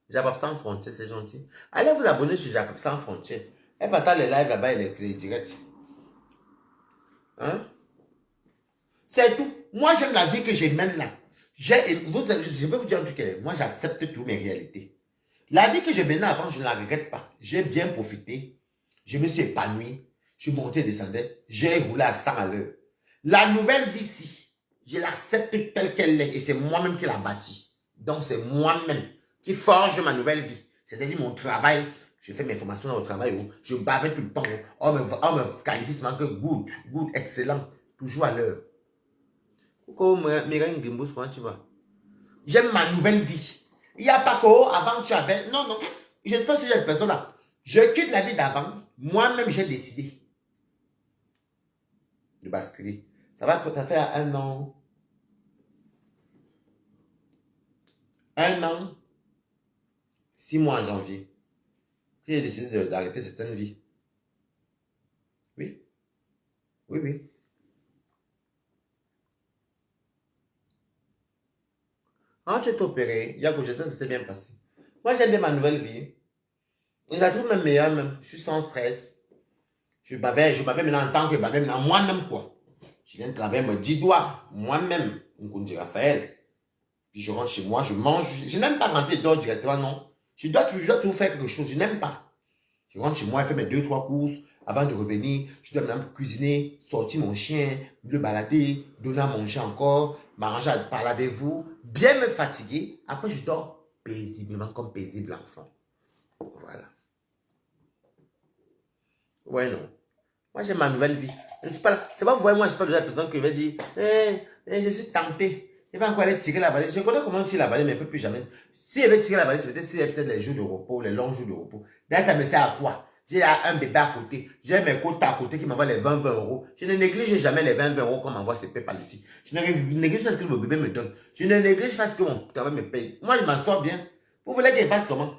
Jacob Sans Frontières, c'est gentil. Allez vous abonner sur Jacob Sans Frontières. Et partage les lives là-bas et les directs. Hein? C'est tout. Moi, j'aime la vie que je mène là. Je vais vous dire un truc. Moi, j'accepte toutes mes réalités. La vie que je menais avant, je ne la regrette pas. J'ai bien profité. Je me suis épanoui. Je suis monté et descendais. J'ai roulé à 100 à l'heure. La nouvelle vie-ci, je l'accepte telle qu'elle est. Et c'est moi-même qui l'a bâtie. Donc, c'est moi-même qui forge ma nouvelle vie. C'est-à-dire mon travail. Je fais mes formations dans le travail. Je bavais tout le temps. On me qualifie seulement que good, excellent. Toujours à l'heure. Pourquoi Mireille Gimbous, comment tu vas? J'aime ma nouvelle vie. Il n'y a pas qu'avant tu avais... Non. Je ne sais pas si j'ai une personne là. Je quitte la vie d'avant. Moi-même, j'ai décidé de basculer. Ça va faire 1 an. 1 an. 6 mois en janvier. Que j'ai décidé d'arrêter certaines vies. Oui. Oui. Quand tu es opéré, Yago, j'espère que ça s'est bien passé. Moi, j'aime bien ma nouvelle vie. Je la trouve même meilleure, même. Je suis sans stress. Je m'avais maintenant en tant que maintenant moi-même, quoi. Je viens de travailler, me 10 doigts, moi-même, on dit Raphaël. Puis je rentre chez moi, je mange. Je n'aime pas rentrer dehors directement, non. Je dois toujours faire quelque chose, je n'aime pas. Je rentre chez moi, je fais mes 2-3 courses. Avant de revenir, je dois maintenant cuisiner, sortir mon chien, le balader, donner à manger encore, m'arranger à parler avec vous, bien me fatiguer. Après, je dors paisiblement, comme paisible enfant. Voilà. Ouais, non. Moi, j'ai ma nouvelle vie. C'est pas, vous voyez, moi, je ne suis pas de la personne qui va dire, je suis tenté. Il va encore aller tirer la valise. Je connais comment tirer la valise, mais il ne peut plus jamais. Si elle veut tirer la valise, c'est peut-être les jours de repos, les longs jours de repos. D'ailleurs, ça me sert à quoi? J'ai un bébé à côté. J'ai mes côtes à côté qui m'envoient les 20 euros. Je ne néglige jamais les 20 euros qu'on m'envoie ce PayPal ici. Je ne néglige pas ce que mon bébé me donne. Je ne néglige pas ce que mon travail me paye. Moi, je m'en sors bien. Vous voulez qu'il fasse comment?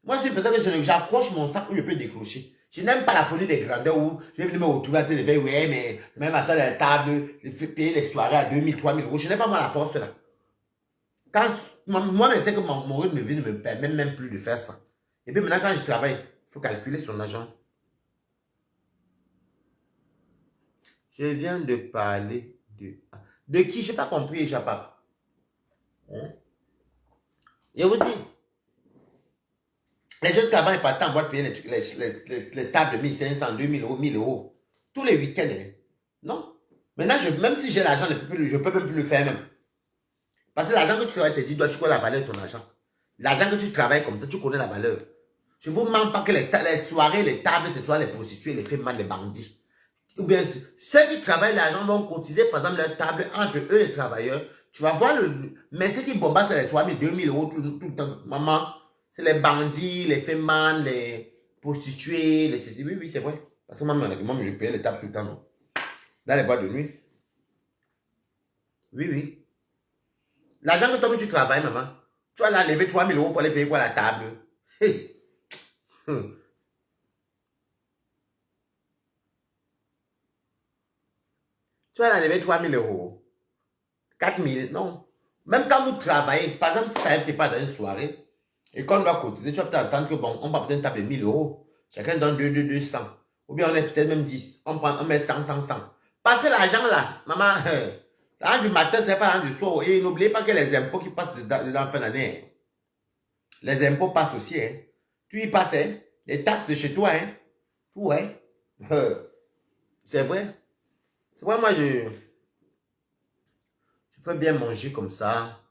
Moi, c'est peut-être que j'accroche mon sac où je peux décrocher. Je n'aime pas la folie des grandeurs où je vais venir me retrouver à te dire, ouais, mais même à ça, la table, payer les soirées à 2000, 3000 euros. Je n'ai pas moi la force là. Quand moi, je sais que mon rythme de vie ne me permet même plus de faire ça. Et puis maintenant, quand je travaille, il faut calculer son argent. Je viens de parler de qui? Je n'ai pas compris, Chapap. Hein? Je vous dis, les choses qu'avant, ils partaient en boîte payer les tables de 1500, 2000 euros, 1000 euros. Tous les week-ends. Hein? Non. Maintenant, même si j'ai l'argent, je ne peux même plus le faire même. Parce que l'argent que tu travailles, te dit, tu connais la valeur de ton argent. L'argent que tu travailles comme ça, tu connais la valeur. Je ne vous mens pas que les soirées, les tables, ce soit les prostituées, les femmes, les bandits. Ou bien, ceux qui travaillent l'argent vont cotiser, par exemple, leur table entre eux, les travailleurs. Tu vas voir mais ceux qui bombardent sur les 3000, 2000 euros tout le temps, maman, c'est les bandits, les femmes, les prostituées, les ceci. Oui, oui, c'est vrai. Parce que moi, je payais les tables tout le temps, non? Dans les boîtes de nuit. Oui, oui. L'argent que toi, tu travailles, maman, tu vas la lever 3000 euros pour aller payer quoi la table? Hey. Tu vas la lever 3000 euros. 4000, non. Même quand vous travaillez, par exemple, si ça n'arrive pas dans une soirée, et qu'on doit cotiser, tu vas peut-être attendre que, bon, on va peut-être taper 1000 euros. Chacun donne 200. Ou bien on est peut-être même 10. On met 100. Parce que l'argent là, maman, l'argent du matin, c'est pas l'argent du soir. Et n'oubliez pas que les impôts qui passent dedans fin d'année, les impôts passent aussi. Hein. Tu y passes, hein, les taxes de chez toi. Hein. Ouais. C'est vrai. C'est vrai, moi, je fais bien manger comme ça.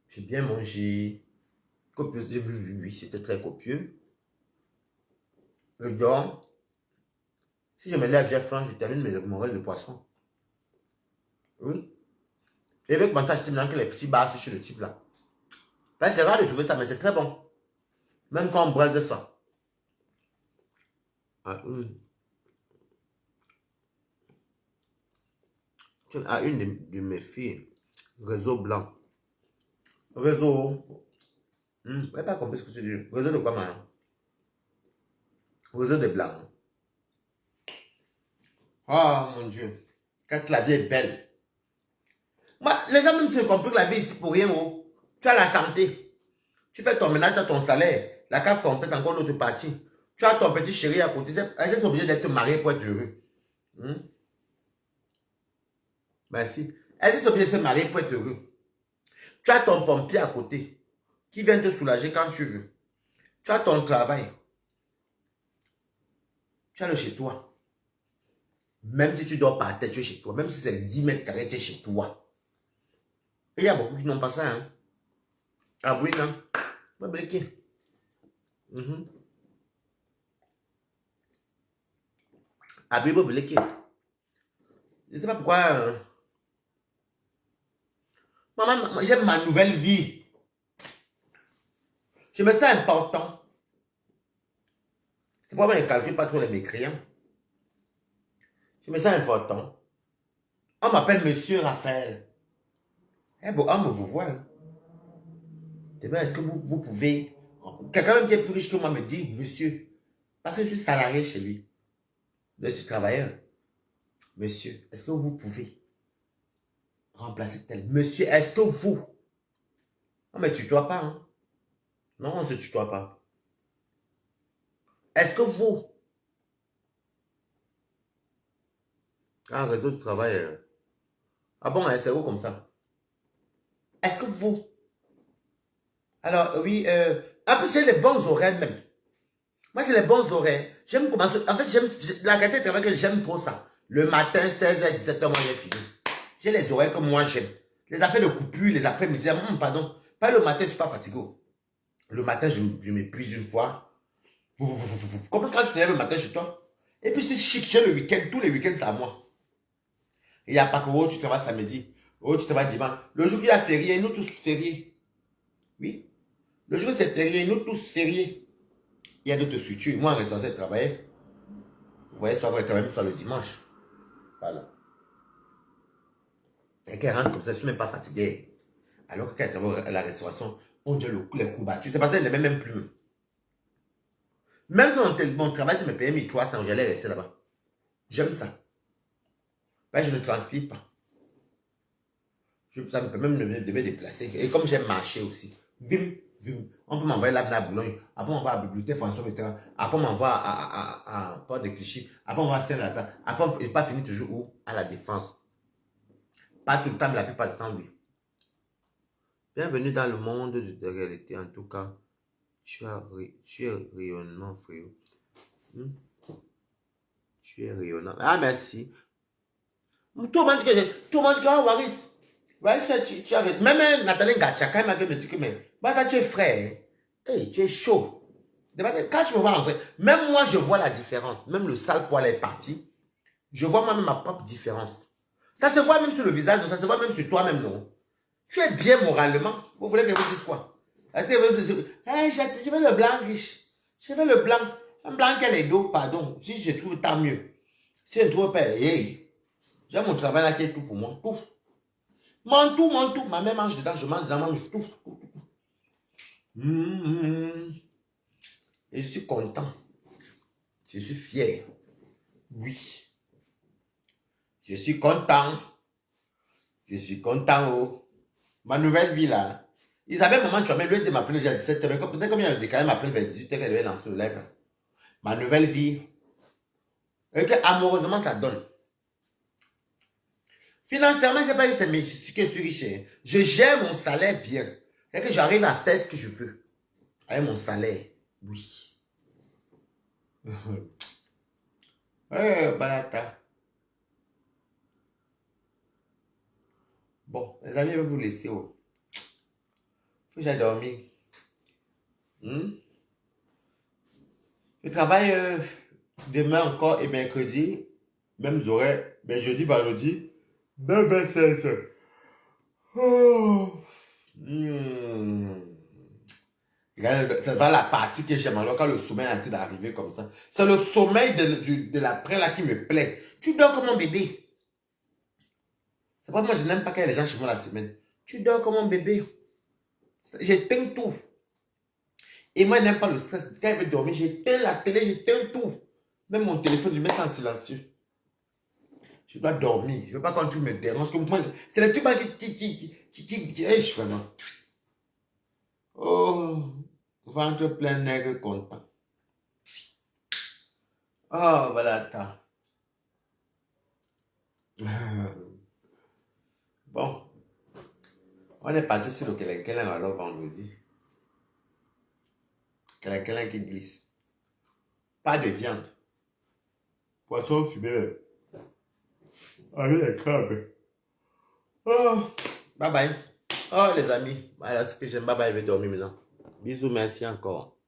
J'ai bien mangé. Copieux. Oui, c'était très copieux. Je dors. Si je me lève, j'ai faim, je termine mon rôle de poisson. Oui. Et avec mon acheter maintenant que les petits bars chez le type là. Ben, c'est rare de trouver ça, mais c'est très bon. Même quand on braise ça. À une de mes filles, réseau blanc. Réseau. Je n'ai pas compris ce que tu dis. Réseau de quoi, maintenant? Réseau de blanc. Oh mon Dieu. Qu'est-ce que la vie est belle. Moi, les gens même se comprennent que la vie est ici pour rien. Oh. Tu as la santé. Tu fais ton ménage, tu as ton salaire. La cave complète encore l'autre partie. Tu as ton petit chéri à côté. Elles sont obligées d'être mariées pour être heureux. Merci. Elles sont obligées de se marier pour être heureux. Tu as ton pompier à côté qui vient te soulager quand tu veux. Tu as ton travail. Tu as le chez toi. Même si tu dors par terre, tu es chez toi. Même si c'est 10 mètres carrés, tu es chez toi. Et il y a beaucoup qui n'ont pas ça. Hein? Ah oui, non. Pas bloqué. Ah oui, pas bloqué. Je ne sais pas pourquoi. Maman, j'aime ma nouvelle vie. Je me sens important. C'est pourquoi je ne calcule pas trop les mécréants. Je me sens important. On m'appelle Monsieur Raphaël. Eh bon, on me vous voit. Hein. Est-ce que vous pouvez... Quelqu'un même qui est plus riche que moi me dit Monsieur. Parce que je suis salarié chez lui. Je suis travailleur. Monsieur, est-ce que vous pouvez remplacer tel? Monsieur, est-ce que vous... Non, mais tu tutoies pas. Hein? Non, on ne se tutoie pas. Est-ce que vous... Un réseau de travail... Ah bon, c'est où comme ça? Est-ce que vous... Alors, oui, en plus, j'ai les bons horaires même. Moi, j'ai les bons horaires. J'aime commencer... En fait, j'aime... La qualité de travail que j'aime trop ça. Le matin, 16h, 17h, moi, j'ai fini. J'ai les horaires que moi, j'aime. Les affaires de coupure, les après-midi, pardon. Pas le matin, je ne suis pas fatigué. Le matin, je m'épuise une fois. Comme quand tu te lèves le matin chez toi. Et puis, c'est chic. J'ai le week-end. Tous les week-ends, c'est à moi. Il n'y a pas que, oh, tu travailles samedi. Oh, tu travailles dimanche. Le jour qu'il y a férié, nous tous fériés. Oui. Le jour où c'est férié, nous tous fériés. Il y a d'autres structures. Moi, en restant de travailler, vous voyez, soit vous travaillez même soit le dimanche. Voilà. Et qu'elle rentre comme ça, je ne suis même pas fatigué. Alors que quand elle travaille à la restauration, on dit les coups battus. C'est parce qu'elle ne met même plus. Même si mon travail, si me payait 1300, j'allais rester là-bas. J'aime ça. Ben, je ne transpire pas. Ça me permet même de me déplacer. Et comme j'aime marcher aussi, vim, vim, on peut m'envoyer là à Boulogne, après on m'envoie à la bibliothèque François Mitterrand, après on m'envoie à Port de Clichy, après on va à Saint-Lazare, après on ne pas finir toujours où? À la Défense. Pas tout le temps, mais la plupart du temps, oui. Bienvenue dans le monde de réalité, en tout cas. Tu es rayonnement, frère. Tu es rayonnant. Ah, merci. Tout le monde dit que Waris. Waris, tu arrêtes. Même Nathalie Gatcha, quand elle m'avait dit que, mais, quand tu es frère, hey, tu es chaud. Quand tu me vois en vrai, même moi, je vois la différence. Même le sale poil est parti. Je vois moi-même ma propre différence. Ça se voit même sur le visage, ça se voit même sur toi-même, non? Tu es bien moralement. Vous voulez que je vous dise quoi? Est-ce que vous dites, hey, je veux le blanc riche. Je veux le blanc. Un blanc qui a les dos, pardon. Si je trouve, tant mieux. Si je ne trouve pas, hey, j'ai mon travail là qui est tout pour moi. Tout. Mon tout. Ma mère mange dedans, je mange dedans, mange tout. Et je suis content. Je suis fier. Oui. Je suis content. Je suis content, oh. Ma nouvelle vie là. Isabelle, maman, tu as même lui dit m'appeler déjà à 17h. Peut-être comme il a décalé m'appeler vers 18h qu'elle devait lancer le live. Ma nouvelle vie. Et que amoureusement, ça donne. Financièrement, je n'ai pas dit que je suis riche. Je gère mon salaire bien. Et que j'arrive à faire ce que je veux. Avec mon salaire. Oui. Balata. Bon, les amis, je vais vous laisser. Oh. Faut que j'aille dormir. Je travaille demain encore et mercredi. Mêmes horaires. Mais jeudi, vendredi. 9h16. Oh. C'est dans la partie que j'aime. Alors quand le sommeil a été d'arriver comme ça. C'est le sommeil de l'après là qui me plaît. Tu dors comme un bébé. C'est pas moi, je n'aime pas quand il y a les gens chez moi la semaine. Tu dors comme un bébé. J'éteins tout. Et moi, je n'aime pas le stress. Quand il veut dormir, j'éteins la télé, j'éteins tout. Même mon téléphone, je mets ça en silencieux. Je dois dormir. Je ne veux pas quand tu me déranges. C'est le truc qui vraiment. Oh, ventre plein, nègre content. Oh, voilà, attends. Bon. On est parti sur le Kélen alors vendredi. Kélen qui glisse. Pas de viande. Poisson fumé. Avec les crabes. Oh, bye bye. Oh, les amis. Voilà ce que j'aime. Bye bye, je vais dormir maintenant. Bisous, merci encore.